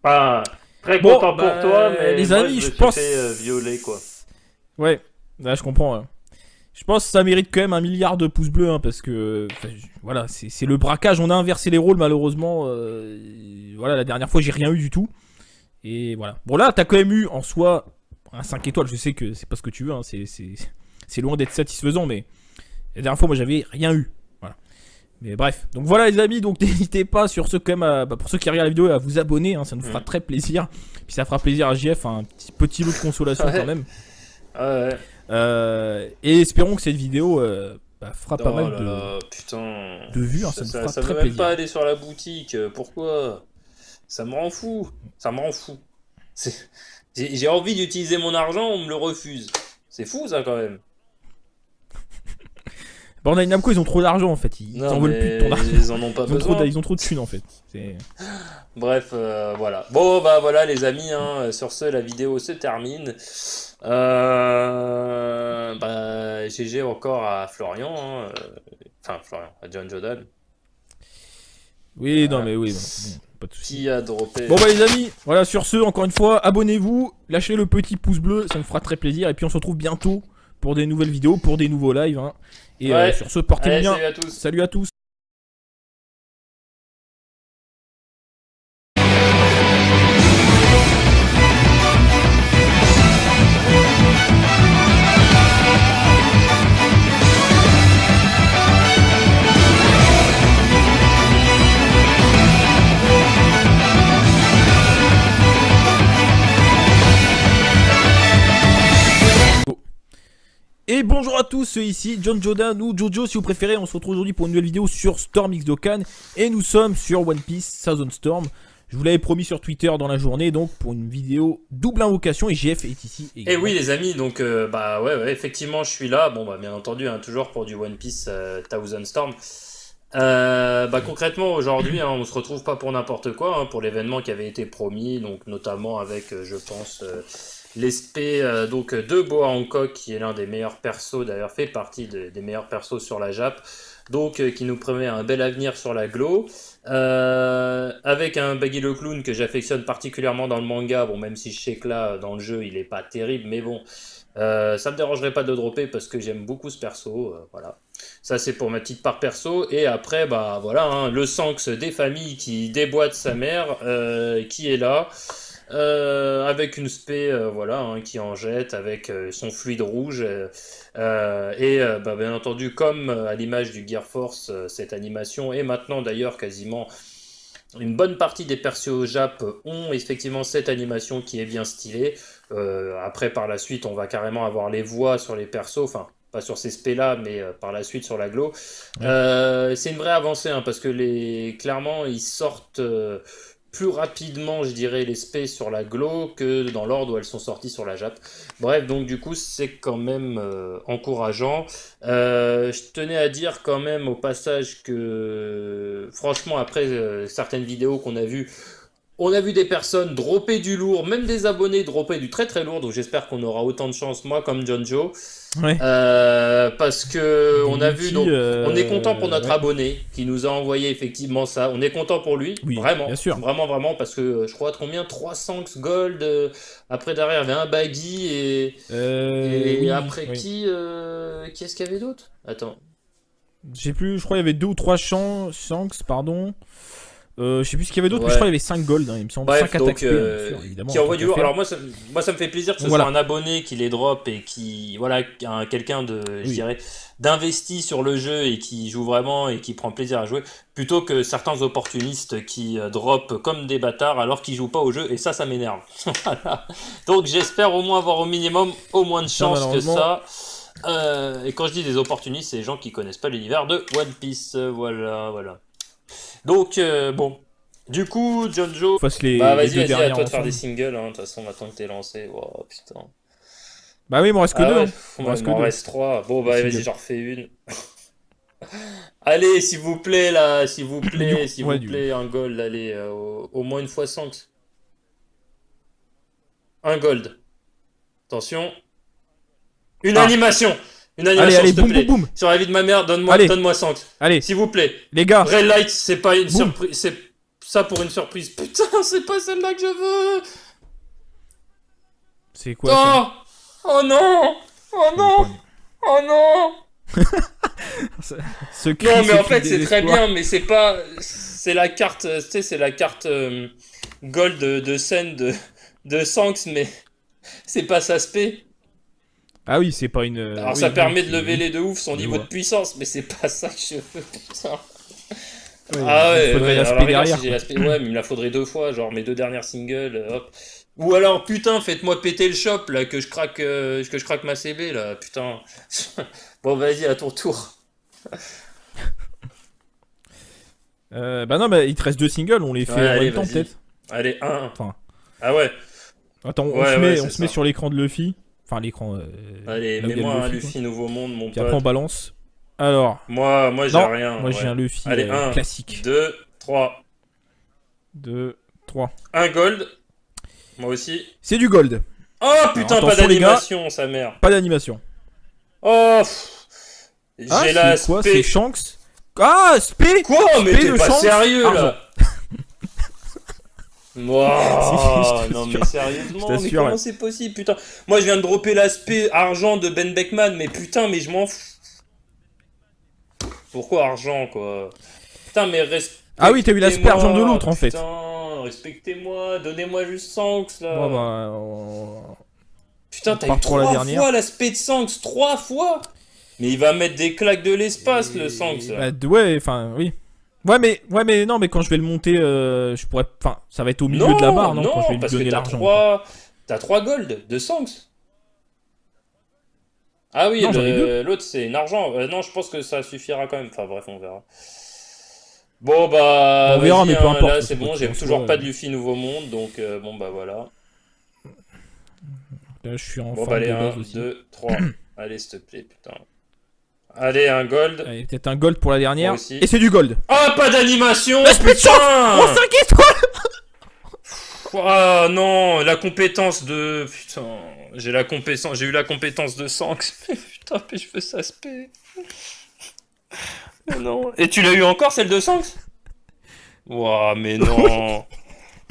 Speaker 2: Pas très
Speaker 1: Bon,
Speaker 2: content pour toi,
Speaker 1: bah,
Speaker 2: mais
Speaker 1: les
Speaker 2: moi, je
Speaker 1: amis,
Speaker 2: me
Speaker 1: je
Speaker 2: suis
Speaker 1: pense.
Speaker 2: fait violer, quoi.
Speaker 1: Ouais, là, je comprends. Ouais. Je pense que ça mérite quand même 1 milliard de pouces bleus, hein, parce que enfin, voilà, c'est le braquage. On a inversé les rôles, malheureusement. Voilà, la dernière fois, j'ai rien eu du tout. Et voilà. Bon, là, t'as quand même eu en soi un 5 étoiles. Je sais que c'est pas ce que tu veux, hein, c'est loin d'être satisfaisant, mais la dernière fois, moi, j'avais rien eu. Voilà. Mais bref. Donc voilà, les amis. Donc n'hésitez pas sur ceux quand même, pour ceux qui regardent la vidéo, à vous abonner. Hein, ça nous fera très plaisir. Puis ça fera plaisir à JF, un petit lot de consolation
Speaker 2: Ouais.
Speaker 1: quand même.
Speaker 2: Ouais.
Speaker 1: Et espérons que cette vidéo fera pas
Speaker 2: Oh
Speaker 1: mal
Speaker 2: là là, putain.
Speaker 1: de vues. Hein, ça nous fera
Speaker 2: Ça
Speaker 1: très
Speaker 2: veut même
Speaker 1: plaisir.
Speaker 2: pas aller sur la boutique. Pourquoi? Ça me rend fou. Ça me rend fou. C'est- j'ai envie d'utiliser mon argent, on me le refuse. C'est fou, ça, quand même.
Speaker 1: Bandai Namco, ils ont trop d'argent en fait. Ils
Speaker 2: Non,
Speaker 1: en veulent plus de ton
Speaker 2: mais
Speaker 1: argent.
Speaker 2: ils en ont pas besoin.
Speaker 1: Ils ont trop de thunes en fait.
Speaker 2: Bref, voilà. Bon, bah voilà, les amis, hein, sur ce, la vidéo se termine. Bah, GG encore à Florian, hein, enfin, Florian, à John Jordan,
Speaker 1: Oui, non mais oui, bon, pas de soucis.
Speaker 2: qui a droppé.
Speaker 1: Bon bah les amis, voilà sur ce, encore une fois, abonnez-vous, lâchez le petit pouce bleu, ça me fera très plaisir. Et puis on se retrouve bientôt pour des nouvelles vidéos, pour des nouveaux lives. Hein. Et
Speaker 2: Ouais.
Speaker 1: sur ce, portez-vous
Speaker 2: Allez,
Speaker 1: bien.
Speaker 2: salut à tous.
Speaker 1: Salut à tous. Et bonjour à tous, ici John Jordan ou Jojo si vous préférez. On se retrouve aujourd'hui pour une nouvelle vidéo sur Storm X Dokkan. Et nous sommes sur One Piece Thousand Storm. Je vous l'avais promis sur Twitter dans la journée, donc pour une vidéo double invocation. Et GF est ici
Speaker 2: Et
Speaker 1: également.
Speaker 2: oui, les amis, donc, bah ouais, effectivement, je suis là. Bon, bah, bien entendu, hein, toujours pour du One Piece Thousand Storm. Bah concrètement aujourd'hui hein, on se retrouve pas pour n'importe quoi hein, pour l'événement qui avait été promis, donc notamment avec je pense l'espé donc de Boa Hancock qui est l'un des meilleurs persos, d'ailleurs fait partie des meilleurs persos sur la Jap, donc qui nous promet un bel avenir sur la Glo, avec un Baggy le Clown que j'affectionne particulièrement dans le manga, bon même si je sais que là dans le jeu il est pas terrible, mais bon ça me dérangerait pas de le dropper parce que j'aime beaucoup ce perso, voilà. Ça c'est pour ma petite part perso. Et après bah voilà hein, le Sanks des familles qui déboîte sa mère, qui est là, avec une spé voilà hein, qui en jette avec son fluide rouge, et bah, bien entendu comme à l'image du Gear Force, cette animation et maintenant d'ailleurs quasiment une bonne partie des persos Jap ont effectivement cette animation qui est bien stylée. Après, par la suite, on va carrément avoir les voix sur les persos, enfin, pas sur ces spés là, mais par la suite sur la Glo. C'est une vraie avancée, hein, parce que clairement, ils sortent plus rapidement, je dirais, les spés sur la Glo que dans l'ordre où elles sont sorties sur la Jap. Bref, donc du coup, c'est quand même encourageant. Je tenais à dire quand même au passage que, franchement, après certaines vidéos qu'on a vues, on a vu des personnes dropper du lourd, même des abonnés dropper du très très lourd, donc j'espère qu'on aura autant de chance, moi comme John Joe,
Speaker 1: Ouais.
Speaker 2: parce que on a vu, donc on est content pour notre
Speaker 1: ouais.
Speaker 2: abonné qui nous a envoyé effectivement ça, on est content pour lui,
Speaker 1: Oui,
Speaker 2: vraiment,
Speaker 1: bien sûr.
Speaker 2: vraiment, parce que je crois combien 300 gold, après derrière il y avait un baggy et
Speaker 1: Oui,
Speaker 2: après
Speaker 1: oui.
Speaker 2: qui est-ce qu'il y avait d'autre? Attends.
Speaker 1: Je sais plus, je crois qu'il y avait 2 ou 3 Shanks, pardon. Je sais plus ce qu'il y avait d'autre, mais je
Speaker 2: Ouais.
Speaker 1: crois qu'il y avait 5 gold, hein, il me semble.
Speaker 2: Bref,
Speaker 1: 5 attaques
Speaker 2: donc,
Speaker 1: spé, bien sûr, évidemment.
Speaker 2: qui envoie
Speaker 1: tant
Speaker 2: du
Speaker 1: qu'à
Speaker 2: lourd.
Speaker 1: faire.
Speaker 2: Alors moi, ça me fait plaisir que ce
Speaker 1: Voilà.
Speaker 2: soit un abonné qui les drop et qui, voilà, quelqu'un de, je
Speaker 1: Oui.
Speaker 2: dirais, d'investi sur le jeu et qui joue vraiment et qui prend plaisir à jouer, plutôt que certains opportunistes qui drop comme des bâtards alors qu'ils jouent pas au jeu, et ça m'énerve. Voilà. Donc j'espère au moins avoir au minimum au moins de
Speaker 1: Ça,
Speaker 2: chance que
Speaker 1: malheureusement.
Speaker 2: ça. Et quand je dis des opportunistes, c'est les gens qui connaissent pas l'univers de One Piece. Voilà. Donc, bon. Du coup, John Joe.
Speaker 1: Fasse
Speaker 2: Bah,
Speaker 1: les 2
Speaker 2: vas-y, à
Speaker 1: dernières
Speaker 2: toi de faire
Speaker 1: ensemble.
Speaker 2: des singles, hein. De toute façon, maintenant que t'es lancé. Wow, putain.
Speaker 1: Bah oui, il m'en reste que
Speaker 2: Ah
Speaker 1: 2.
Speaker 2: ouais,
Speaker 1: Hein. Il m'en
Speaker 2: moi,
Speaker 1: reste
Speaker 2: il
Speaker 1: que
Speaker 2: m'en
Speaker 1: 2.
Speaker 2: reste 3. Bon, bah,
Speaker 1: Les
Speaker 2: vas-y,
Speaker 1: singles.
Speaker 2: j'en refais une. Allez, s'il vous plaît, là, s'il vous
Speaker 1: Mais du
Speaker 2: plaît,
Speaker 1: coup,
Speaker 2: s'il
Speaker 1: ouais,
Speaker 2: vous plaît, un gold, allez, au moins une fois 100. Un gold. Attention. Une
Speaker 1: Ah.
Speaker 2: animation. Une
Speaker 1: Allez,
Speaker 2: animation,
Speaker 1: allez,
Speaker 2: s'il te
Speaker 1: boum,
Speaker 2: plaît.
Speaker 1: boum, boum.
Speaker 2: Sur la vie de ma mère,
Speaker 1: Allez.
Speaker 2: donne-moi 100.
Speaker 1: Allez,
Speaker 2: S'il vous plaît.
Speaker 1: les gars.
Speaker 2: Red Light, c'est pas une
Speaker 1: Boum.
Speaker 2: surprise. C'est ça pour une surprise. Putain, c'est pas celle-là que je veux.
Speaker 1: C'est quoi ça?
Speaker 2: Oh non. Oh non. Oh non.
Speaker 1: Ce cri,
Speaker 2: Non, mais
Speaker 1: ce
Speaker 2: en
Speaker 1: cri
Speaker 2: fait,
Speaker 1: de
Speaker 2: c'est très
Speaker 1: désespoir.
Speaker 2: bien, mais c'est pas. C'est la carte. Tu sais, c'est la carte gold de scène de Shanks, mais c'est pas sa spé.
Speaker 1: Ah oui, c'est pas une.
Speaker 2: Alors,
Speaker 1: oui,
Speaker 2: ça
Speaker 1: oui,
Speaker 2: permet de
Speaker 1: c'est-
Speaker 2: lever les de ouf son
Speaker 1: Je
Speaker 2: niveau
Speaker 1: vois.
Speaker 2: de puissance, mais c'est pas ça que je veux, putain.
Speaker 1: Ouais,
Speaker 2: Ah
Speaker 1: il
Speaker 2: ouais,
Speaker 1: faudrait
Speaker 2: ouais,
Speaker 1: l'aspect
Speaker 2: alors, regarde,
Speaker 1: derrière.
Speaker 2: si j'ai l'aspect, ouais, mais il me la faudrait 2 fois, genre mes 2 dernières singles, hop. Ou alors, putain, faites-moi péter le shop, là, que je craque ma CB, là, putain. Bon, vas-y, à ton tour.
Speaker 1: Bah non, bah il te reste 2 singles, on les fait
Speaker 2: Ouais,
Speaker 1: en
Speaker 2: allez,
Speaker 1: même temps
Speaker 2: vas-y.
Speaker 1: peut-être.
Speaker 2: Allez, un.
Speaker 1: Enfin.
Speaker 2: Ah ouais,
Speaker 1: Attends,
Speaker 2: Ouais, ouais,
Speaker 1: on
Speaker 2: c'est
Speaker 1: se met
Speaker 2: ça.
Speaker 1: sur l'écran de Luffy. Enfin, l'écran.
Speaker 2: allez,
Speaker 1: là où il y a
Speaker 2: mets-moi
Speaker 1: le
Speaker 2: un
Speaker 1: Luffy, quoi.
Speaker 2: Luffy Nouveau Monde, mon
Speaker 1: Puis après, on
Speaker 2: pote.
Speaker 1: balance. Alors.
Speaker 2: Moi, j'ai
Speaker 1: Non,
Speaker 2: rien.
Speaker 1: moi j'ai
Speaker 2: ouais.
Speaker 1: un Luffy
Speaker 2: Allez, 1,
Speaker 1: classique.
Speaker 2: 2, 3.
Speaker 1: 2, 3.
Speaker 2: Un gold. Moi aussi.
Speaker 1: C'est du gold.
Speaker 2: Oh putain,
Speaker 1: Alors,
Speaker 2: pas
Speaker 1: attention, les gars.
Speaker 2: d'animation, sa mère.
Speaker 1: Pas d'animation.
Speaker 2: Oh,
Speaker 1: Ah,
Speaker 2: j'ai la
Speaker 1: c'est quoi?
Speaker 2: spé.
Speaker 1: C'est Shanks. Ah, Spé.
Speaker 2: Quoi? Mais
Speaker 1: Spé
Speaker 2: t'es
Speaker 1: de
Speaker 2: pas
Speaker 1: Shanks,
Speaker 2: sérieux
Speaker 1: argent.
Speaker 2: là? Wow,
Speaker 1: Si, je
Speaker 2: non
Speaker 1: t'assure.
Speaker 2: mais sérieusement,
Speaker 1: Je
Speaker 2: mais
Speaker 1: t'assure,
Speaker 2: comment
Speaker 1: ouais.
Speaker 2: c'est possible, putain? Moi je viens de dropper l'aspect argent de Ben Beckman, mais putain, mais je m'en fous. Pourquoi argent quoi? Putain, mais respectez-moi.
Speaker 1: Ah oui, t'as eu l'aspect argent de l'autre, en fait.
Speaker 2: Putain, respectez-moi, donnez-moi juste Shanks là.
Speaker 1: Bon, bah, on-
Speaker 2: Putain,
Speaker 1: on
Speaker 2: t'as
Speaker 1: part
Speaker 2: eu
Speaker 1: pour la
Speaker 2: 3
Speaker 1: dernière.
Speaker 2: fois l'aspect de Shanks, 3 fois? Mais il va mettre des claques de l'espace le Shanks là.
Speaker 1: ouais, enfin, oui. Ouais, mais non, mais quand je vais le monter, je pourrais. Enfin, ça va être au milieu de la barre, non, quand je vais lui
Speaker 2: parce que
Speaker 1: donner
Speaker 2: t'as
Speaker 1: l'argent.
Speaker 2: 3 gold de Shanks. Ah oui,
Speaker 1: Non, j'en ai 2.
Speaker 2: l'autre c'est un argent. Non, je pense que ça suffira quand même. Enfin bref, on verra. Bon bah,
Speaker 1: On verra,
Speaker 2: vas-y,
Speaker 1: mais peu
Speaker 2: hein,
Speaker 1: importe,
Speaker 2: là
Speaker 1: parce
Speaker 2: c'est
Speaker 1: que
Speaker 2: bon,
Speaker 1: quoi
Speaker 2: j'ai
Speaker 1: qu'il en
Speaker 2: toujours
Speaker 1: soit,
Speaker 2: pas de Luffy Nouveau Monde, donc bon bah voilà.
Speaker 1: Là, je suis en
Speaker 2: Bon
Speaker 1: forme
Speaker 2: bah allez,
Speaker 1: de
Speaker 2: 1,
Speaker 1: base aussi.
Speaker 2: 2, 3. Allez, s'il te plaît, putain. Allez, un gold.
Speaker 1: Allez, peut-être un gold pour la dernière.
Speaker 2: Moi aussi.
Speaker 1: Et c'est du gold.
Speaker 2: Ah, pas d'animation,
Speaker 1: L'aspect de Shanks. Oh,
Speaker 2: putain!
Speaker 1: 5 étoiles.
Speaker 2: Ah non, la compétence de... Putain, j'ai eu la compétence de Shanks. Putain, mais je veux ça se paie. Non. Et tu l'as eu encore, celle de Shanks? Ouah, mais non.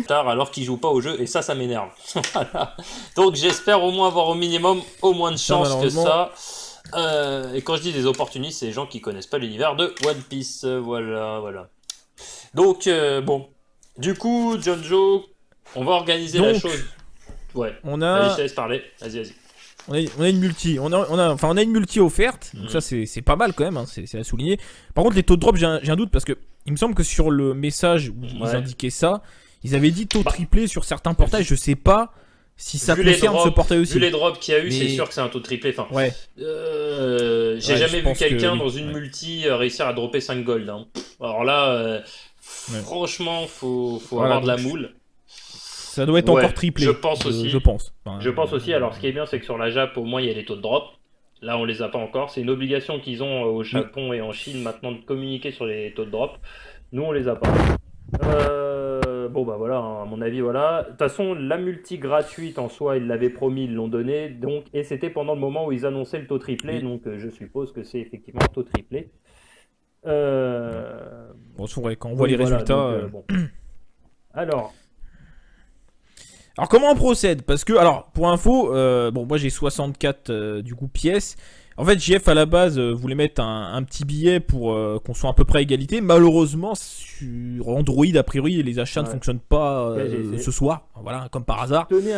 Speaker 2: Tard alors qu'il joue pas au jeu, et ça m'énerve. Voilà. Donc j'espère au moins avoir au minimum au moins de chance que
Speaker 1: malheureusement.
Speaker 2: ça. Et quand je dis des opportunistes, c'est les gens qui connaissent pas l'univers de One Piece. Voilà. Donc, bon. Du coup, John Joe, on va organiser la
Speaker 1: Donc,
Speaker 2: chose. Ouais.
Speaker 1: On
Speaker 2: Allez, je
Speaker 1: a,
Speaker 2: te laisse parler. Vas-y.
Speaker 1: on a une multi. On a une multi offerte. Donc ça, c'est pas mal quand même. Hein, c'est à souligner. Par contre, les taux de drop, j'ai un doute parce que il me semble que sur le message où ils
Speaker 2: Ouais.
Speaker 1: indiquaient ça, ils avaient dit taux
Speaker 2: Bah.
Speaker 1: triplé sur certains portails. Je sais pas si ça
Speaker 2: Vu les
Speaker 1: concerne ce
Speaker 2: drops-
Speaker 1: portail aussi.
Speaker 2: Vu les drops qu'il y a eu,
Speaker 1: Mais-
Speaker 2: c'est sûr que c'est un taux triplé. Enfin,
Speaker 1: Ouais.
Speaker 2: j'ai
Speaker 1: Ouais,
Speaker 2: jamais
Speaker 1: je
Speaker 2: vu
Speaker 1: pense que
Speaker 2: quelqu'un
Speaker 1: oui.
Speaker 2: dans une
Speaker 1: Ouais.
Speaker 2: multi réussir à dropper 5 gold. Hein. Alors là,
Speaker 1: Ouais.
Speaker 2: franchement, faut
Speaker 1: Voilà,
Speaker 2: avoir de la
Speaker 1: donc,
Speaker 2: moule.
Speaker 1: Ça doit être
Speaker 2: Ouais,
Speaker 1: encore triplé.
Speaker 2: je pense aussi.
Speaker 1: Je pense. Enfin,
Speaker 2: Je pense aussi, alors ce qui est bien, c'est que sur la Jap, au moins, il y a les taux de drop. Là, on les a pas encore. C'est une obligation qu'ils ont au Japon et en Chine maintenant de communiquer sur les taux de drop. Nous, on les a pas. Bon, bah voilà, hein, à mon avis, voilà. De toute façon, la multi gratuite en soi, ils l'avaient promis, ils l'ont donné. Donc, et c'était pendant le moment où ils annonçaient le taux triplé.
Speaker 1: Oui.
Speaker 2: Donc, je suppose que c'est effectivement un taux triplé.
Speaker 1: Bon, c'est vrai, quand on voit
Speaker 2: Oui,
Speaker 1: les
Speaker 2: voilà,
Speaker 1: résultats.
Speaker 2: donc, bon. Alors,
Speaker 1: Alors comment on procède? Parce que, alors, pour info, bon, moi j'ai 64 du coup pièces. En fait, JF à la base voulait mettre un petit billet pour qu'on soit à peu près à égalité. Malheureusement, sur Android, a priori, les achats ne
Speaker 3: Ouais.
Speaker 1: fonctionnent pas
Speaker 3: Ouais, j'ai essayé.
Speaker 1: ce soir. Voilà, comme par hasard.
Speaker 3: Je tenais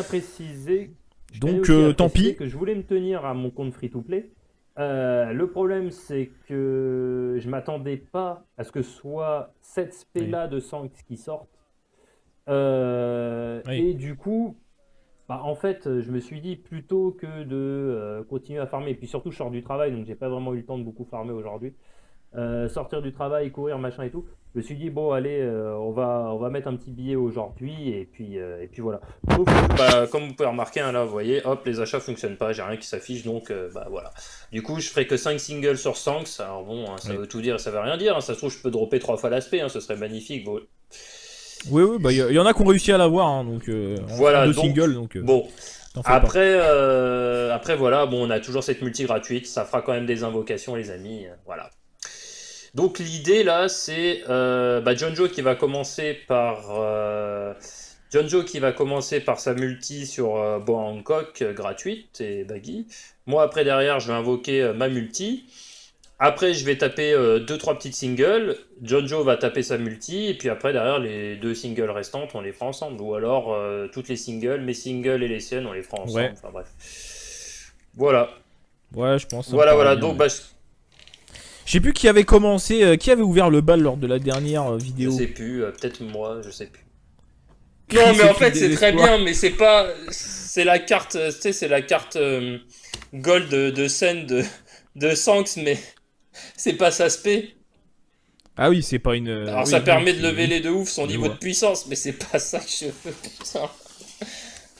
Speaker 1: Donc,
Speaker 3: aussi à
Speaker 1: tant
Speaker 3: préciser
Speaker 1: pis.
Speaker 3: que je voulais me tenir à mon compte free-to-play. Le problème, c'est que je m'attendais pas à ce que ce soit cette spé-là de Sanks qui sorte.
Speaker 1: Oui.
Speaker 3: Et du coup, bah, en fait, je me suis dit plutôt que de continuer à farmer, et puis surtout, je sors du travail, donc j'ai pas vraiment eu le temps de beaucoup farmer aujourd'hui. Sortir du travail, courir, machin et tout. Je me suis dit, bon, allez, on va mettre un petit billet aujourd'hui, et puis voilà.
Speaker 2: Donc, bah, comme vous pouvez remarquer, hein, là, vous voyez, hop, les achats fonctionnent pas, j'ai rien qui s'affiche, donc bah voilà. Du coup, je ferai que 5 singles sur Sanks. Alors bon, hein, ça
Speaker 1: Oui.
Speaker 2: veut tout dire, ça veut rien dire. Hein. Ça se trouve, je peux dropper 3 fois l'aspect, hein, ce serait magnifique. Bon.
Speaker 1: Oui, oui, bah il y en a qui ont réussi à l'avoir, hein, donc
Speaker 2: Voilà,
Speaker 1: en deux
Speaker 2: donc,
Speaker 1: singles, donc
Speaker 2: bon.
Speaker 1: t'en fais pas.
Speaker 2: Après, voilà, bon, on a toujours cette multi gratuite, ça fera quand même des invocations, les amis, voilà. Donc l'idée là, c'est Jonjo qui va commencer par sa multi sur Hancock gratuite et Baggy. Moi après derrière, je vais invoquer ma multi. Après, je vais taper 2-3 petites singles. Jonjo va taper sa multi et puis après derrière les 2 singles restantes, on les fera ensemble. Ou alors toutes les singles, mes singles et les siennes, on les fera ensemble.
Speaker 1: Ouais.
Speaker 2: Enfin bref. Voilà.
Speaker 1: Ouais, je pense.
Speaker 2: Voilà. Donc bah,
Speaker 1: Je sais plus qui avait commencé, qui avait ouvert le bal lors de la dernière
Speaker 2: je
Speaker 1: vidéo.
Speaker 2: sais plus, peut-être moi, je sais plus.
Speaker 1: Cri,
Speaker 2: Non, mais en
Speaker 1: cri
Speaker 2: fait,
Speaker 1: de
Speaker 2: c'est très
Speaker 1: désespoir.
Speaker 2: bien, mais c'est pas. C'est la carte, tu sais, c'est la carte gold de scène de Sanks, mais c'est pas sa spé.
Speaker 1: Ah oui, c'est pas une.
Speaker 2: Alors,
Speaker 1: Oui,
Speaker 2: ça
Speaker 1: non,
Speaker 2: permet de
Speaker 1: c'est-
Speaker 2: lever
Speaker 1: oui,
Speaker 2: les de ouf son
Speaker 1: je
Speaker 2: niveau
Speaker 1: vois.
Speaker 2: de puissance, mais c'est pas ça que je veux, putain.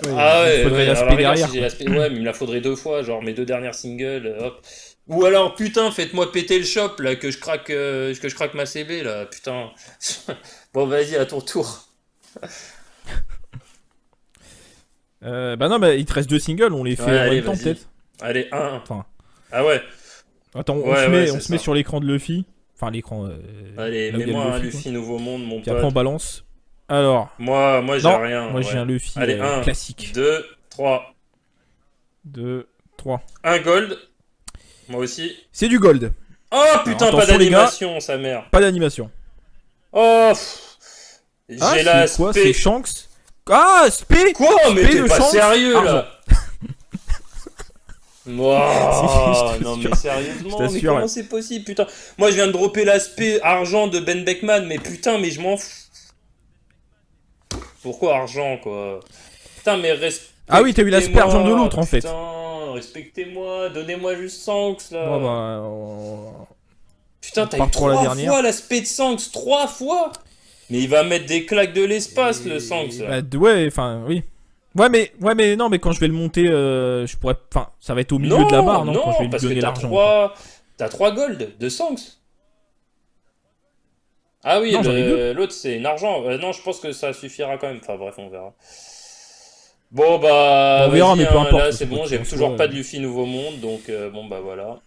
Speaker 1: Ouais,
Speaker 2: Ah
Speaker 1: il
Speaker 2: ouais,
Speaker 1: faudrait
Speaker 2: ouais,
Speaker 1: l'aspect
Speaker 2: alors, regarde,
Speaker 1: derrière.
Speaker 2: si j'ai l'aspect. Ouais, mais il me la faudrait 2 fois, genre mes 2 dernières singles, hop. Ou alors, putain, faites-moi péter le shop, là, que je craque ma CB, là, putain. Bon, vas-y, à ton tour.
Speaker 1: Bah non, bah il te reste 2 singles, on les fait
Speaker 2: Ouais,
Speaker 1: en
Speaker 2: allez,
Speaker 1: même temps
Speaker 2: vas-y.
Speaker 1: peut-être.
Speaker 2: Allez, 1.
Speaker 1: Enfin,
Speaker 2: Ah ouais.
Speaker 1: attends,
Speaker 2: Ouais,
Speaker 1: on
Speaker 2: c'est
Speaker 1: se met
Speaker 2: ça.
Speaker 1: sur l'écran de Luffy. Enfin, l'écran.
Speaker 2: Allez,
Speaker 1: Là où il y a le
Speaker 2: mets-moi un
Speaker 1: Luffy, quoi.
Speaker 2: Luffy Nouveau Monde, mon
Speaker 1: Puis après, on
Speaker 2: pote.
Speaker 1: balance. Alors,
Speaker 2: Moi j'ai
Speaker 1: non,
Speaker 2: rien.
Speaker 1: moi j'ai
Speaker 2: Ouais.
Speaker 1: un Luffy
Speaker 2: Allez, 1,
Speaker 1: classique.
Speaker 2: 2, 3.
Speaker 1: 2, 3.
Speaker 2: Un gold. Moi aussi.
Speaker 1: C'est du gold.
Speaker 2: Oh
Speaker 1: Alors,
Speaker 2: putain, pas
Speaker 1: attention, les gars.
Speaker 2: d'animation, sa mère.
Speaker 1: Pas d'animation.
Speaker 2: Oh,
Speaker 1: Ah,
Speaker 2: j'ai
Speaker 1: c'est quoi? C'est
Speaker 2: l'aspect.
Speaker 1: Shanks. Ah, Spé.
Speaker 2: Quoi? Mais
Speaker 1: Spé
Speaker 2: t'es
Speaker 1: de
Speaker 2: pas
Speaker 1: Shanks,
Speaker 2: sérieux
Speaker 1: argent.
Speaker 2: là. Wow,
Speaker 1: Si, je
Speaker 2: non mais
Speaker 1: t'assure.
Speaker 2: sérieusement,
Speaker 1: Je
Speaker 2: mais
Speaker 1: t'assure,
Speaker 2: comment
Speaker 1: ouais.
Speaker 2: c'est possible, putain? Moi je viens de dropper l'aspect argent de Ben Beckman, mais putain, mais je m'en fous. Pourquoi argent quoi? Putain, mais
Speaker 1: Ah oui, t'as eu l'aspect argent de l'autre, en fait.
Speaker 2: Putain, respectez-moi, donnez-moi juste Sanks là.
Speaker 1: Bon, bah,
Speaker 2: Putain,
Speaker 1: on
Speaker 2: t'as
Speaker 1: part
Speaker 2: eu
Speaker 1: pour la
Speaker 2: 3
Speaker 1: dernière.
Speaker 2: fois l'aspect de Sanks, 3 fois. Mais il va mettre des claques de l'espace le Sanks là.
Speaker 1: ouais, enfin, oui. Ouais, mais non, mais quand je vais le monter, je pourrais. Enfin, ça va être au milieu de la barre, non, quand je vais lui
Speaker 2: parce que
Speaker 1: donner
Speaker 2: t'as
Speaker 1: l'argent. Quoi.
Speaker 2: 3... T'as 3 gold de Sanks. Ah oui,
Speaker 1: Non, j'en ai 2.
Speaker 2: l'autre c'est un argent. Non, je pense que ça suffira quand même. Enfin bref, on verra. Bon bah,
Speaker 1: Bon, on verra,
Speaker 2: vas-y,
Speaker 1: mais peu importe,
Speaker 2: là
Speaker 1: parce
Speaker 2: c'est
Speaker 1: que
Speaker 2: bon,
Speaker 1: en
Speaker 2: j'ai
Speaker 1: soi,
Speaker 2: toujours pas de Luffy Nouveau Monde, donc bon bah voilà.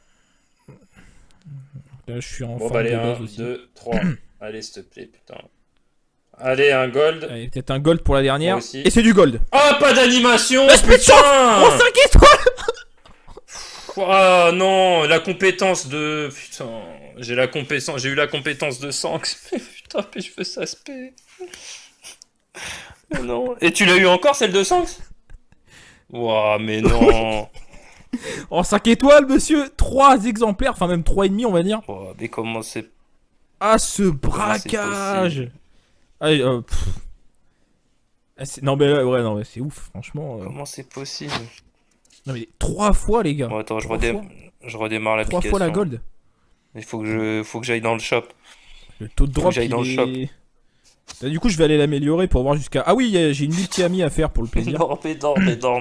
Speaker 1: Là, je suis en
Speaker 2: Bon bah
Speaker 1: forme
Speaker 2: allez,
Speaker 1: de
Speaker 2: 1,
Speaker 1: base aussi.
Speaker 2: 2, 3. Allez, s'il te plaît, putain. Allez, un gold.
Speaker 1: Allez, peut-être un gold pour la dernière.
Speaker 2: Moi aussi.
Speaker 1: Et c'est du gold.
Speaker 2: Ah, pas d'animation,
Speaker 1: L'aspect de Shanks. Oh,
Speaker 2: putain.
Speaker 1: 5 étoiles.
Speaker 2: Ah non, la compétence de... Putain, j'ai eu la compétence de Sanks. Putain, mais je veux ça spé. Non. Et tu l'as eu encore, celle de Sanks? Ouah, mais non.
Speaker 1: Oh, 5 étoiles, monsieur. 3 exemplaires, enfin même 3 et demi, on va dire.
Speaker 2: Ouah, mais comment c'est...
Speaker 1: Ah, ce braquage. Allez, non, mais ouais, non, mais c'est ouf, franchement.
Speaker 2: Comment c'est possible?
Speaker 1: Non, mais 3 fois, les gars.
Speaker 2: Bon, attends, je
Speaker 1: 3 fois.
Speaker 2: redémarre
Speaker 1: 3
Speaker 2: l'application.
Speaker 1: fois la gold.
Speaker 2: Il faut que j'aille dans le shop.
Speaker 1: Le taux de
Speaker 2: Faut
Speaker 1: drop,
Speaker 2: que j'aille
Speaker 1: il
Speaker 2: dans le
Speaker 1: est... Là, du coup, je vais aller l'améliorer pour voir jusqu'à... Ah oui, j'ai une multi-amie à faire pour le plaisir.
Speaker 2: Non,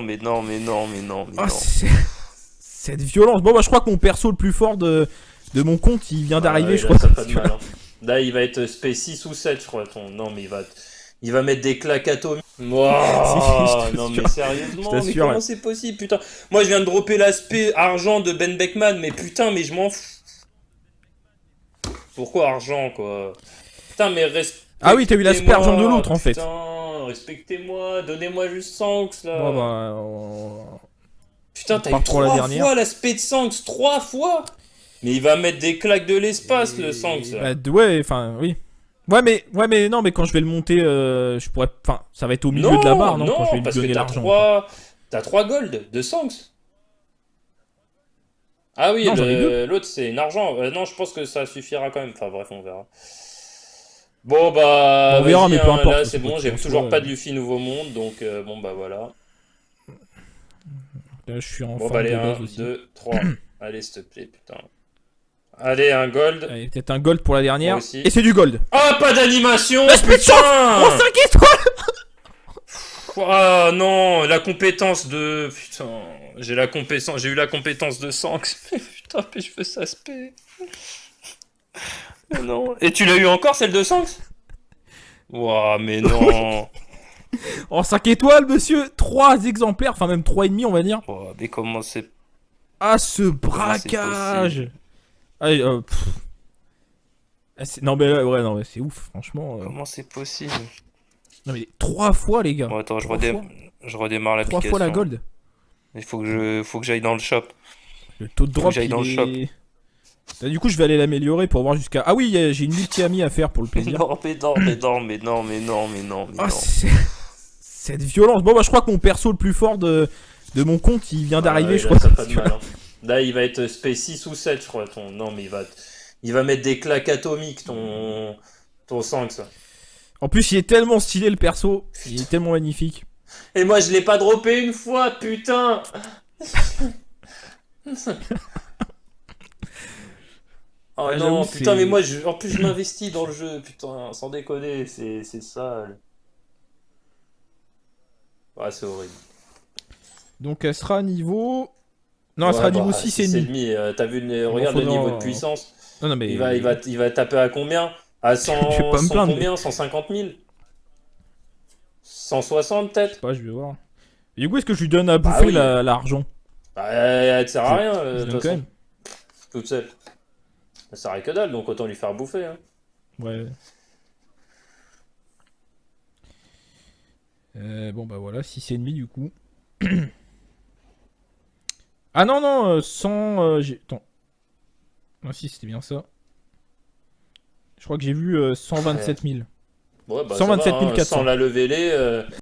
Speaker 2: mais non.
Speaker 1: Ah, cette violence. Bon, bah, je crois que mon perso le plus fort de mon compte, il vient d'arriver,
Speaker 2: ouais,
Speaker 1: je
Speaker 2: là,
Speaker 1: crois.
Speaker 2: t'as pas de mal, hein. Là, il va être spé 6 ou 7, je crois. Non, mais il va mettre des claques atomiques. Wow,
Speaker 1: Si, je
Speaker 2: non,
Speaker 1: t'assure.
Speaker 2: mais sérieusement,
Speaker 1: Je
Speaker 2: mais
Speaker 1: t'assure,
Speaker 2: comment
Speaker 1: ouais.
Speaker 2: c'est possible, putain? Moi, je viens de dropper l'aspect argent de Ben Beckman, mais putain, mais je m'en fous. Pourquoi argent, quoi? Putain, mais
Speaker 1: Ah oui, t'as eu l'aspergeon de l'autre, en fait.
Speaker 2: Putain, respectez-moi, donnez-moi juste Sanks, là.
Speaker 1: Bon, bah,
Speaker 2: Putain,
Speaker 1: on
Speaker 2: t'as
Speaker 1: part
Speaker 2: eu
Speaker 1: pour la
Speaker 2: 3
Speaker 1: dernière.
Speaker 2: fois l'aspect de Sanks, 3 fois. Mais il va mettre des claques de l'espace, le Sanks.
Speaker 1: Bah, ouais, enfin, oui. Ouais, mais non, mais quand je vais le monter, je pourrais. Enfin, ça va être au milieu de la barre, non, quand je vais lui
Speaker 2: parce que
Speaker 1: donner
Speaker 2: t'as
Speaker 1: l'argent.
Speaker 2: 3... T'as 3 gold de Sanks. Ah oui,
Speaker 1: Non, j'en ai deux.
Speaker 2: l'autre c'est un argent. Non, je pense que ça suffira quand même. Enfin bref, on verra. Bon bah
Speaker 1: Bon, on verra,
Speaker 2: vas-y,
Speaker 1: mais peu importe,
Speaker 2: là
Speaker 1: parce
Speaker 2: c'est
Speaker 1: que,
Speaker 2: bon,
Speaker 1: en
Speaker 2: j'ai
Speaker 1: soi,
Speaker 2: toujours pas de Luffy Nouveau Monde, donc bon bah voilà.
Speaker 1: Là, je suis en
Speaker 2: Bon bah
Speaker 1: forme
Speaker 2: allez,
Speaker 1: de
Speaker 2: 1,
Speaker 1: base aussi.
Speaker 2: 2, 3. Allez, s'il te plaît, putain. Allez, un gold.
Speaker 1: Allez, peut-être un gold pour la dernière.
Speaker 2: Moi aussi.
Speaker 1: Et c'est du gold.
Speaker 2: Ah, pas d'animation,
Speaker 1: La speed chance. Oh,
Speaker 2: putain.
Speaker 1: 5 étoiles.
Speaker 2: Ah non, la compétence de... Putain, j'ai eu la compétence de Sanks. Putain, mais je veux ça spé. Non. Et tu l'as eu encore, celle de Sanks? Ouah, mais non.
Speaker 1: Oh, 5 étoiles, monsieur. 3 exemplaires, enfin même 3,5, on va dire.
Speaker 2: Ouah, mais comment c'est...
Speaker 1: Ah, ce braquage. Allez, ah, non, mais ouais, non, mais c'est ouf, franchement.
Speaker 2: Comment c'est possible?
Speaker 1: Non, mais 3 fois, les gars.
Speaker 2: Bon, attends,
Speaker 1: Trois
Speaker 2: je redémarre
Speaker 1: 3
Speaker 2: l'application.
Speaker 1: fois la gold.
Speaker 2: Il faut que j'aille dans le shop.
Speaker 1: Le taux de
Speaker 2: Faut
Speaker 1: drop,
Speaker 2: que j'aille
Speaker 1: il
Speaker 2: dans le
Speaker 1: est... Là, du coup, je vais aller l'améliorer pour voir jusqu'à... Ah oui, j'ai une multi-ami à faire pour le plaisir.
Speaker 2: Non, mais non, mais non, mais non, mais non, mais non, mais
Speaker 1: Ah,
Speaker 2: non.
Speaker 1: cette violence. Bon, bah, je crois que mon perso le plus fort de mon compte, il vient d'arriver,
Speaker 2: Ouais,
Speaker 1: je
Speaker 2: là,
Speaker 1: crois.
Speaker 2: t'as pas de mal, hein. Là, il va être spé 6 ou 7, je crois. Non, mais il va mettre des claques atomiques, ton Sanks.
Speaker 1: En plus, il est tellement stylé, le perso. Il est tellement magnifique.
Speaker 2: Et moi, je l'ai pas droppé une fois, putain. Oh
Speaker 1: Ah,
Speaker 2: non,
Speaker 1: j'avoue,
Speaker 2: putain,
Speaker 1: c'est-
Speaker 2: mais moi, en plus, je m'investis dans le jeu, putain, sans déconner, c'est sale. Ouais, c'est horrible.
Speaker 1: Donc, elle sera niveau... Non, elle
Speaker 2: Ouais,
Speaker 1: sera niveau
Speaker 2: bah, 6,5.
Speaker 1: 6,5.
Speaker 2: T'as vu,
Speaker 1: Bon,
Speaker 2: regarde le
Speaker 1: faudra-
Speaker 2: niveau de puissance.
Speaker 1: Non, non, mais...
Speaker 2: Il va taper à combien? À
Speaker 1: Je vais pas me
Speaker 2: 100
Speaker 1: plaindre,
Speaker 2: combien? 150 000? 160 peut-être?
Speaker 1: Pas, je vais voir. Et du coup, est-ce que je lui donne à
Speaker 2: Bah
Speaker 1: bouffer
Speaker 2: oui.
Speaker 1: l'argent?
Speaker 2: Bah, elle te sert à
Speaker 1: Je-
Speaker 2: rien,
Speaker 1: je
Speaker 2: de
Speaker 1: donne
Speaker 2: toute
Speaker 1: quand
Speaker 2: façon.
Speaker 1: même.
Speaker 2: Toute seule. Ça sert à que dalle, donc autant lui faire bouffer. Hein.
Speaker 1: Ouais. Bon, bah voilà, 6,5 du coup. Ah non, non, 100... Attends. Ah si, c'était bien ça. Je crois que j'ai vu 127 000.
Speaker 2: Ouais, bah,
Speaker 1: 127
Speaker 2: ça va, hein,
Speaker 1: 400.
Speaker 2: sans la lever les.